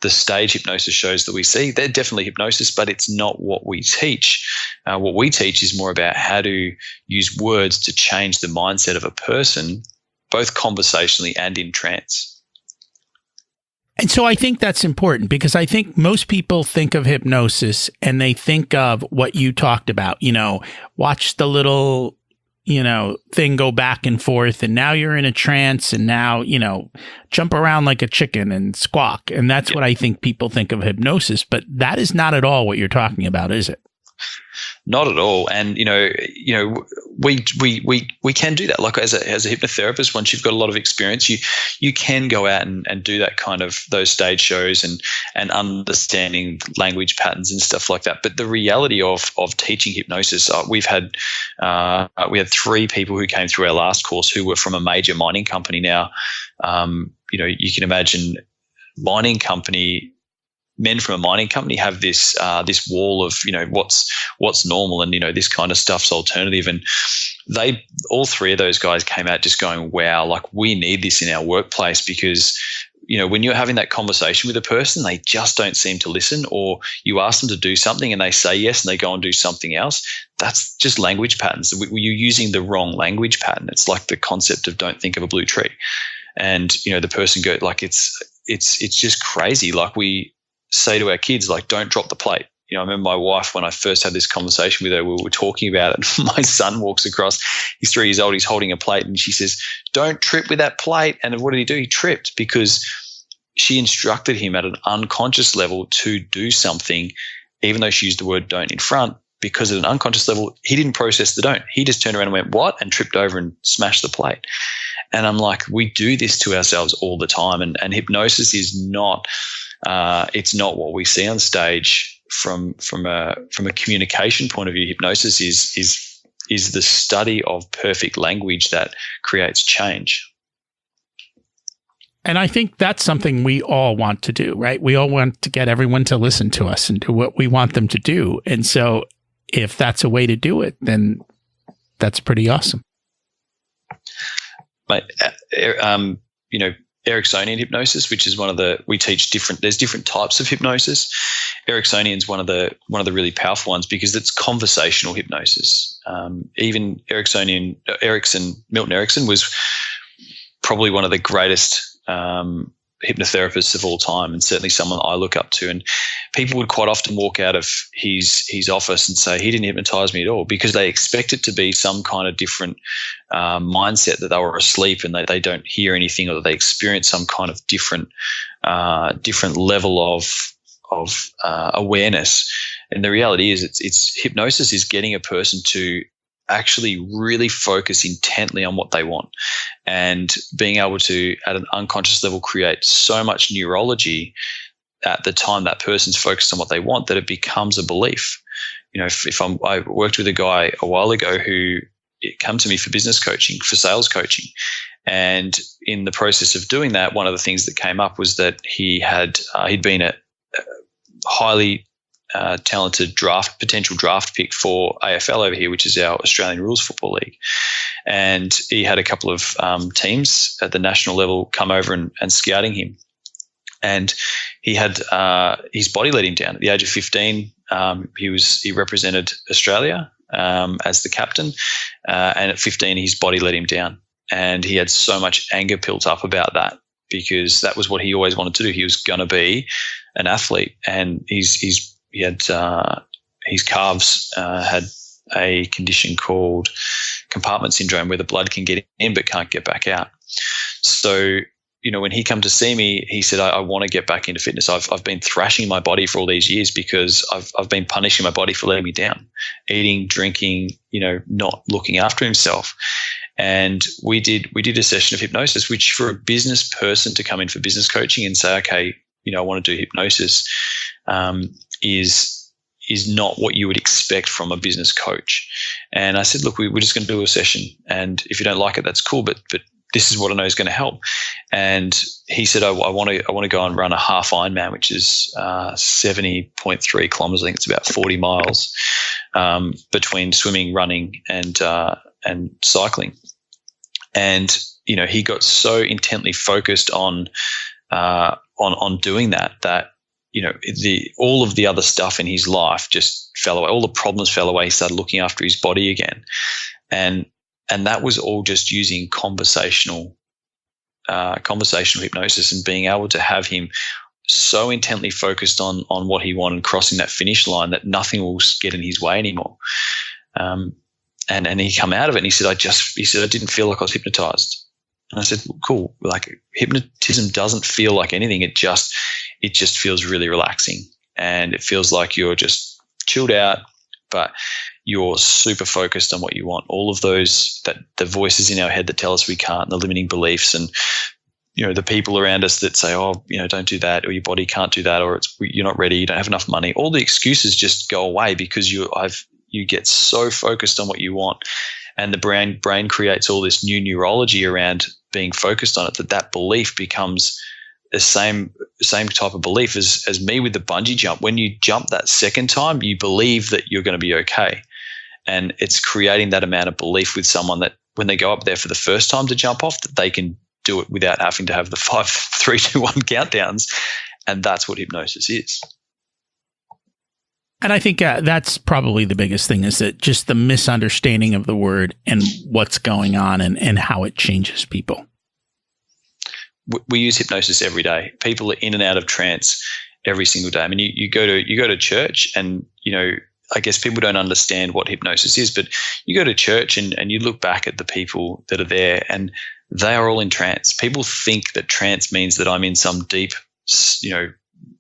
the stage hypnosis shows that we see, they're definitely hypnosis, but it's not what we teach. What we teach is more about how to use words to change the mindset of a person, both conversationally and in trance. And so I think that's important, because I think most people think of hypnosis and they think of what you talked about, watch the little, thing go back and forth, and now you're in a trance, and now, jump around like a chicken and squawk. And that's what I think people think of hypnosis, but that is not at all what you're talking about, is it? Not at all. And we can do that. Like as a hypnotherapist, once you've got a lot of experience, you can go out and do that kind of those stage shows and understanding language patterns and stuff like that. But the reality of teaching hypnosis, we had 3 people who came through our last course who were from a major mining company. Now, you can imagine men from a mining company have this wall of what's normal, and this kind of stuff's alternative. And all 3 of those guys came out just going, wow, like we need this in our workplace, because when you're having that conversation with a person, they just don't seem to listen, or you ask them to do something and they say yes and they go and do something else. That's just language patterns. You're using the wrong language pattern. It's like the concept of don't think of a blue tree, and the person go like it's just crazy. Like we say to our kids, like, don't drop the plate. I remember my wife, when I first had this conversation with her, we were talking about it, and my son walks across, he's 3 years old, he's holding a plate, and she says, don't trip with that plate. And what did he do? He tripped, because she instructed him at an unconscious level to do something, even though she used the word don't in front, because at an unconscious level, he didn't process the don't. He just turned around and went, what? And tripped over and smashed the plate. And I'm like, we do this to ourselves all the time. And hypnosis is not, it's not what we see on stage. From a communication point of view, hypnosis is the study of perfect language that creates change. And I think that's something we all want to do, right? We all want to get everyone to listen to us and do what we want them to do. And so if that's a way to do it, then that's pretty awesome. But, Ericksonian hypnosis, which is we teach there's different types of hypnosis. Ericksonian is one of the really powerful ones because it's conversational hypnosis. Even Milton Erickson was probably one of the greatest hypnotherapists of all time, and certainly someone I look up to. And people would quite often walk out of his office and say, he didn't hypnotize me at all, because they expect it to be some kind of different mindset, that they were asleep and they don't hear anything, or that they experience some kind of different level of awareness. And the reality is it's hypnosis is getting a person to actually really focus intently on what they want, and being able to, at an unconscious level, create so much neurology at the time that person's focused on what they want that it becomes a belief. I worked with a guy a while ago who came to me for business coaching, for sales coaching. And in the process of doing that, one of the things that came up was that he'd been a highly talented potential draft pick for AFL over here, which is our Australian Rules Football League. And he had a couple of teams at the national level come over and scouting him. And he had his body let him down. At the age of 15, he represented Australia as the captain. And at 15, his body let him down. And he had so much anger built up about that, because that was what he always wanted to do. He was going to be an athlete, and his calves had a condition called compartment syndrome, where the blood can get in but can't get back out. So, when he came to see me, he said, I want to get back into fitness. I've been thrashing my body for all these years because I've been punishing my body for letting me down, eating, drinking, not looking after himself. And we did a session of hypnosis, which for a business person to come in for business coaching and say, okay, I want to do hypnosis, is not what you would expect from a business coach. And I said, look, we're just going to do a session, and if you don't like it, that's cool, but this is what I know is going to help. And he said, I want to go and run a half Ironman, which is 70.3 kilometers. I think it's about 40 miles between swimming, running, and cycling. And he got so intently focused on doing that all of the other stuff in his life just fell away. All the problems fell away. He started looking after his body again, and that was all just using conversational hypnosis, and being able to have him so intently focused on what he wanted, crossing that finish line, that nothing will get in his way anymore. And he come out of it, and he said, I didn't feel like I was hypnotized. And I said, well, cool. Like, hypnotism doesn't feel like anything. It just feels really relaxing, and it feels like you're just chilled out, but you're super focused on what you want. All of those, the voices in our head that tell us we can't, and the limiting beliefs, and the people around us that say, don't do that, or your body can't do that, or you're not ready, you don't have enough money. All the excuses just go away because you get so focused on what you want, and the brain creates all this new neurology around being focused on it, that belief becomes the same type of belief as me with the bungee jump. When you jump that second time, you believe that you're going to be okay. And it's creating that amount of belief with someone that when they go up there for the first time to jump off, that they can do it without having to have the 5, 3, 2, 1 countdowns. And that's what hypnosis is. And I think that's probably the biggest thing, is that just the misunderstanding of the word and what's going on and how it changes people. We use hypnosis every day. People are in and out of trance every single day. I mean, you go to church, and I guess people don't understand what hypnosis is, but you go to church and you look back at the people that are there, and they are all in trance. People think that trance means that I'm in some deep,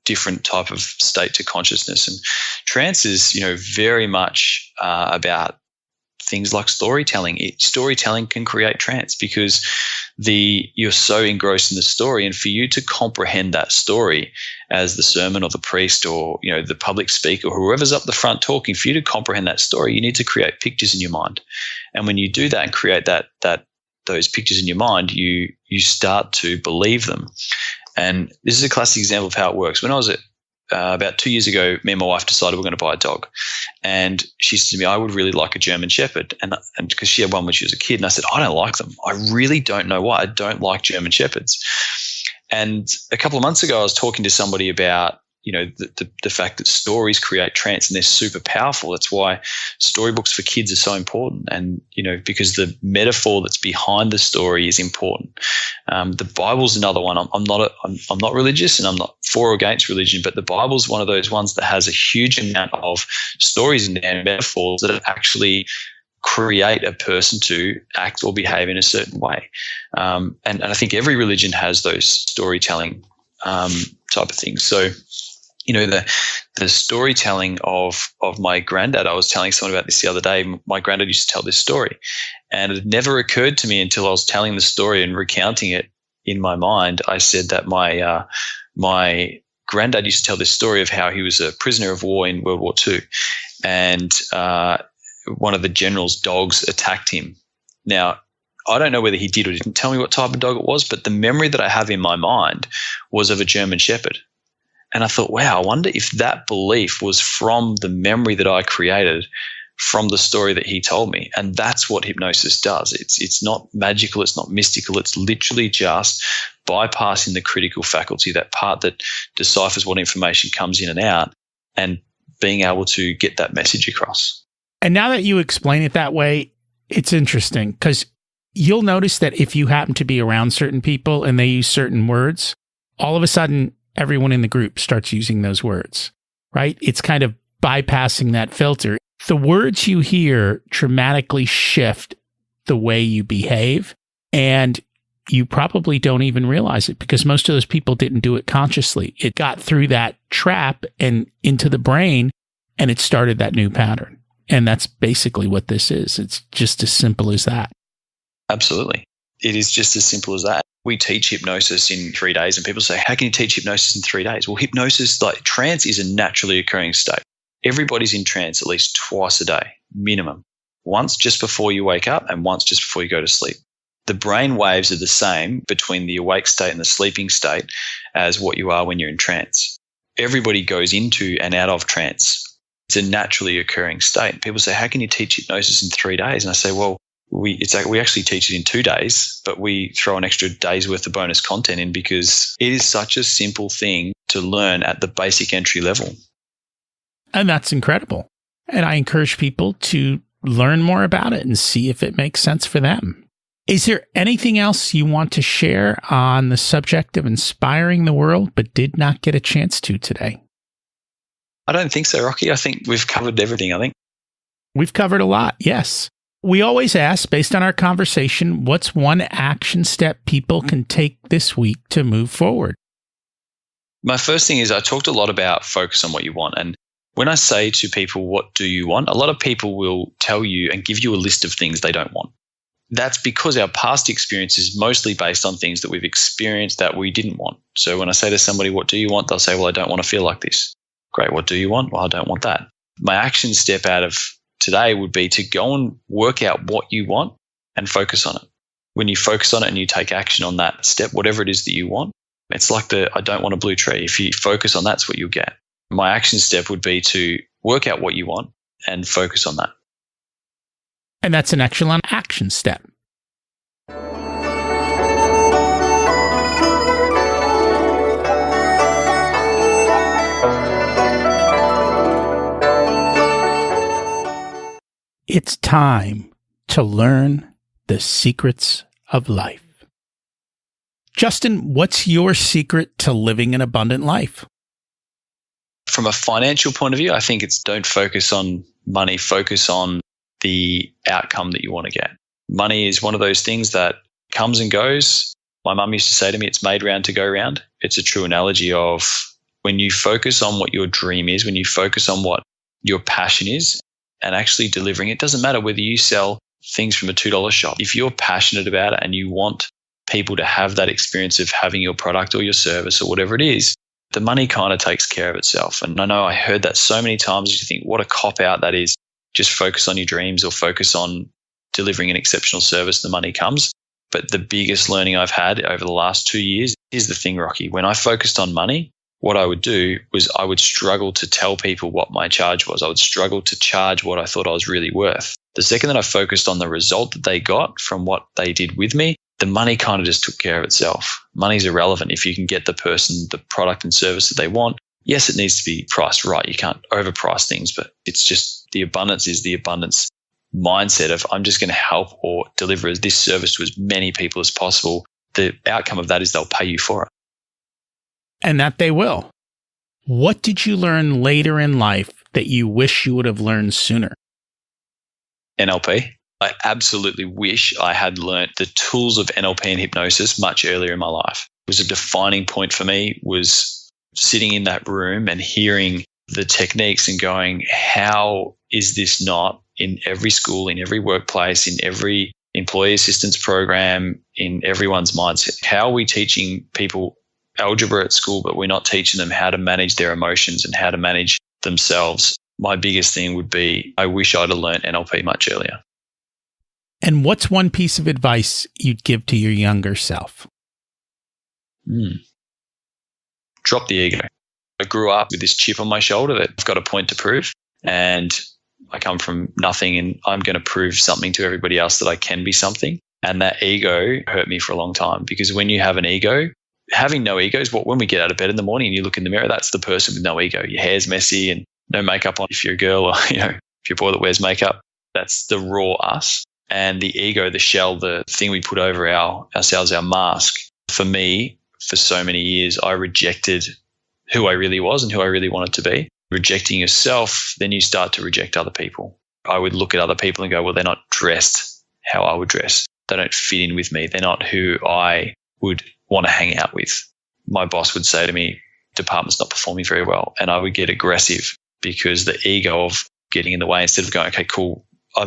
different type of state to consciousness. And trance is, very much about things like storytelling. Storytelling can create trance because you're so engrossed in the story, and for you to comprehend that story as the sermon or the priest or the public speaker or whoever's up the front talking, for you to comprehend that story, you need to create pictures in your mind. And when you do that and create the those pictures in your mind, you start to believe them. And this is a classic example of how it works. When I was about 2 years ago, me and my wife decided we're going to buy a dog. And she said to me, I would really like a German Shepherd. And because she had one when she was a kid. And I said, I don't like them. I really don't know why. I don't like German Shepherds. And a couple of months ago, I was talking to somebody about, the fact that stories create trance and they're super powerful. That's why storybooks for kids are so important. And, because the metaphor that's behind the story is important. The Bible's another one. I'm not religious and I'm not for or against religion, but the Bible's one of those ones that has a huge amount of stories and metaphors that actually create a person to act or behave in a certain way. And I think every religion has those storytelling type of things. So, the storytelling of my granddad, I was telling someone about this the other day. My granddad used to tell this story, and it never occurred to me until I was telling the story and recounting it in my mind. I said that my granddad used to tell this story of how he was a prisoner of war in World War II, and one of the general's dogs attacked him. Now, I don't know whether he did or didn't tell me what type of dog it was, but the memory that I have in my mind was of a German Shepherd. And I thought, wow, I wonder if that belief was from the memory that I created from the story that he told me. And that's what hypnosis does. It's not magical. It's not mystical. It's literally just bypassing the critical faculty, that part that deciphers what information comes in and out, and being able to get that message across. And now that you explain it that way, it's interesting because you'll notice that if you happen to be around certain people and they use certain words, all of a sudden, everyone in the group starts using those words, right? It's kind of bypassing that filter. The words you hear dramatically shift the way you behave, and you probably don't even realize it because most of those people didn't do it consciously. It got through that trap and into the brain, and it started that new pattern. And that's basically what this is. It's just as simple as that. Absolutely. It is just as simple as that. We teach hypnosis in 3 days, and people say, how can you teach hypnosis in 3 days? Well, hypnosis, like trance, is a naturally occurring state. Everybody's in trance at least twice a day, minimum. Once just before you wake up and once just before you go to sleep. The brain waves are the same between the awake state and the sleeping state as what you are when you're in trance. Everybody goes into and out of trance. It's a naturally occurring state. People say, how can you teach hypnosis in 3 days? And I say, well, we actually teach it in 2 days, but we throw an extra day's worth of bonus content in because it is such a simple thing to learn at the basic entry level. And that's incredible. And I encourage people to learn more about it and see if it makes sense for them. Is there anything else you want to share on the subject of inspiring the world but did not get a chance to today? I don't think so, Rocky. I think we've covered everything, I think. We've covered a lot, yes. We always ask, based on our conversation, what's one action step people can take this week to move forward? My first thing is I talked a lot about focus on what you want. And when I say to people, what do you want? A lot of people will tell you and give you a list of things they don't want. That's because our past experience is mostly based on things that we've experienced that we didn't want. So when I say to somebody, what do you want? They'll say, well, I don't want to feel like this. Great. What do you want? Well, I don't want that. My action step out of today would be to go and work out what you want and focus on it. When you focus on it and you take action on that step, whatever it is that you want, it's like I don't want a blue tree. If you focus on that's what you'll get. My action step would be to work out what you want and focus on that. And that's an excellent action step. It's time to learn the secrets of life. Justin, what's your secret to living an abundant life? From a financial point of view, I think it's don't focus on money, focus on the outcome that you want to get. Money is one of those things that comes and goes. My mum used to say to me, it's made round to go round. It's a true analogy of when you focus on what your dream is, when you focus on what your passion is, and actually delivering. It doesn't matter whether you sell things from a $2 shop. If you're passionate about it and you want people to have that experience of having your product or your service or whatever it is, the money kind of takes care of itself. And I know I heard that so many times. You think, what a cop-out that is. Just focus on your dreams or focus on delivering an exceptional service, the money comes. But the biggest learning I've had over the last 2 years is the thing, Rocky. When I focused on money, what I would do was I would struggle to tell people what my charge was. I would struggle to charge what I thought I was really worth. The second that I focused on the result that they got from what they did with me, the money kind of just took care of itself. Money's irrelevant if you can get the person the product and service that they want. Yes, it needs to be priced right. You can't overprice things, but it's just the abundance is the abundance mindset of I'm just going to help or deliver this service to as many people as possible. The outcome of that is they'll pay you for it. And that they will. What did you learn later in life that you wish you would have learned sooner? NLP. I absolutely wish I had learned the tools of NLP and hypnosis much earlier in my life. It was a defining point for me, was sitting in that room and hearing the techniques and going, how is this not in every school, in every workplace, in every employee assistance program, in everyone's mindset? How are we teaching people algebra at school, but we're not teaching them how to manage their emotions and how to manage themselves? My biggest thing would be, I wish I'd have learned NLP much earlier. And what's one piece of advice you'd give to your younger self? Drop the ego. I grew up with this chip on my shoulder that I've got a point to prove, and I come from nothing and I'm going to prove something to everybody else that I can be something. And that ego hurt me for a long time, because when you have an ego, having no ego is when we get out of bed in the morning and you look in the mirror, that's the person with no ego. Your hair's messy and no makeup on if you're a girl, or if you're a boy that wears makeup. That's the raw us. And the ego, the shell, the thing we put over ourselves, our mask. For me, for so many years, I rejected who I really was and who I really wanted to be. Rejecting yourself, then you start to reject other people. I would look at other people and go, well, they're not dressed how I would dress. They don't fit in with me. They're not who I would want to hang out with. My boss would say to me, department's not performing very well. And I would get aggressive because the ego of getting in the way, instead of going, okay, cool, I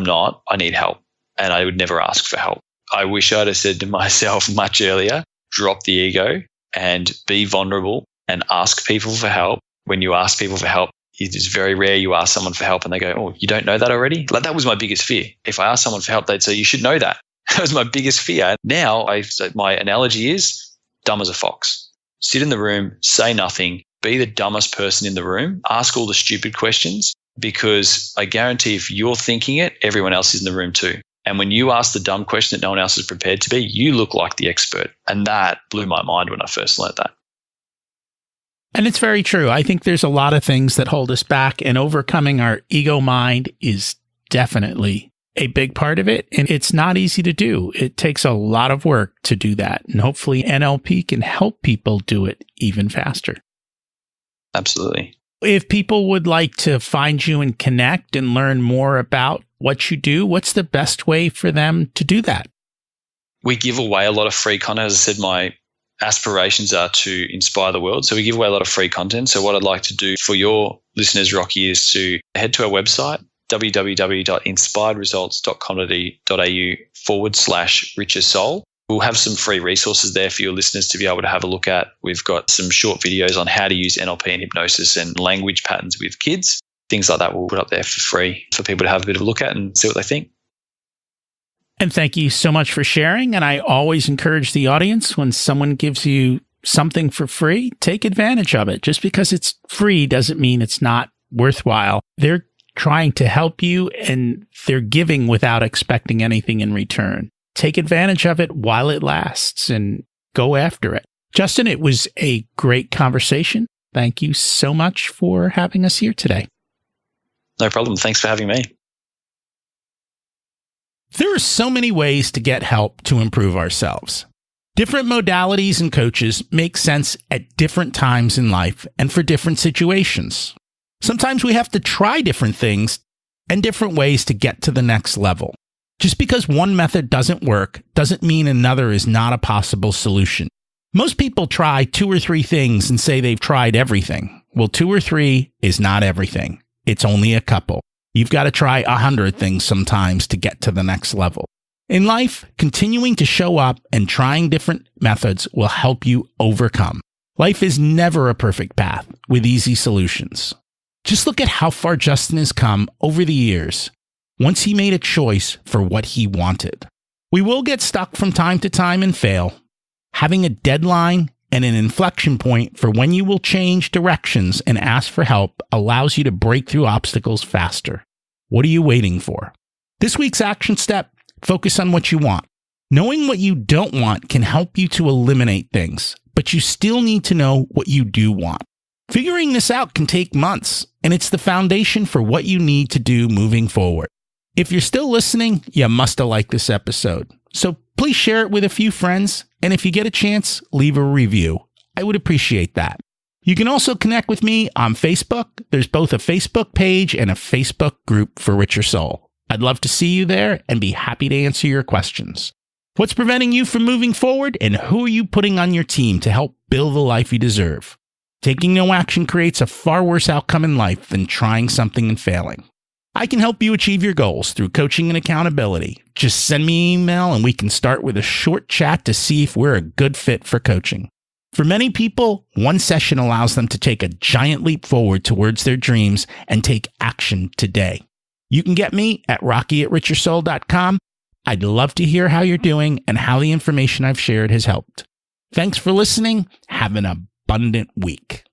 need help. And I would never ask for help. I wish I'd have said to myself much earlier, drop the ego and be vulnerable and ask people for help. When you ask people for help, it is very rare you ask someone for help and they go, oh, you don't know that already? Like, that was my biggest fear. If I asked someone for help, they'd say, you should know that. That was my biggest fear. Now, my analogy is dumb as a fox. Sit in the room, say nothing, be the dumbest person in the room, ask all the stupid questions, because I guarantee if you're thinking it, everyone else is in the room too. And when you ask the dumb question that no one else is prepared to be, you look like the expert. And that blew my mind when I first learned that. And it's very true. I think there's a lot of things that hold us back, and overcoming our ego mind is definitely a big part of it. And it's not easy to do. It takes a lot of work to do that. And hopefully NLP can help people do it even faster. Absolutely. If people would like to find you and connect and learn more about what you do, what's the best way for them to do that? We give away a lot of free content. As I said, my aspirations are to inspire the world. So we give away a lot of free content. So what I'd like to do for your listeners, Rocky, is to head to our website, www.inspiredresults.com.au/richer soul. We'll have some free resources there for your listeners to be able to have a look at. We've got some short videos on how to use NLP and hypnosis and language patterns with kids. Things like that we'll put up there for free for people to have a bit of a look at and see what they think. And thank you so much for sharing. And I always encourage the audience, when someone gives you something for free, take advantage of it. Just because it's free doesn't mean it's not worthwhile. They're trying to help you and they're giving without expecting anything in return. Take advantage of it while it lasts and go after it. Justin, it was a great conversation. Thank you so much for having us here today. No problem. Thanks for having me. There are so many ways to get help to improve ourselves. Different modalities and coaches make sense at different times in life and for different situations. Sometimes we have to try different things and different ways to get to the next level. Just because one method doesn't work doesn't mean another is not a possible solution. Most people try 2 or 3 things and say they've tried everything. Well, 2 or 3 is not everything. It's only a couple. You've got to try 100 things sometimes to get to the next level. In life, continuing to show up and trying different methods will help you overcome. Life is never a perfect path with easy solutions. Just look at how far Justin has come over the years once he made a choice for what he wanted. We will get stuck from time to time and fail. Having a deadline and an inflection point for when you will change directions and ask for help allows you to break through obstacles faster. What are you waiting for? This week's action step: focus on what you want. Knowing what you don't want can help you to eliminate things, but you still need to know what you do want. Figuring this out can take months, and it's the foundation for what you need to do moving forward. If you're still listening, you must have liked this episode. So please share it with a few friends, and if you get a chance, leave a review. I would appreciate that. You can also connect with me on Facebook. There's both a Facebook page and a Facebook group for Richer Soul. I'd love to see you there and be happy to answer your questions. What's preventing you from moving forward, and who are you putting on your team to help build the life you deserve? Taking no action creates a far worse outcome in life than trying something and failing. I can help you achieve your goals through coaching and accountability. Just send me an email and we can start with a short chat to see if we're a good fit for coaching. For many people, one session allows them to take a giant leap forward towards their dreams and take action today. You can get me at rocky@richersoul.com. I'd love to hear how you're doing and how the information I've shared has helped. Thanks for listening. Have an abundant week.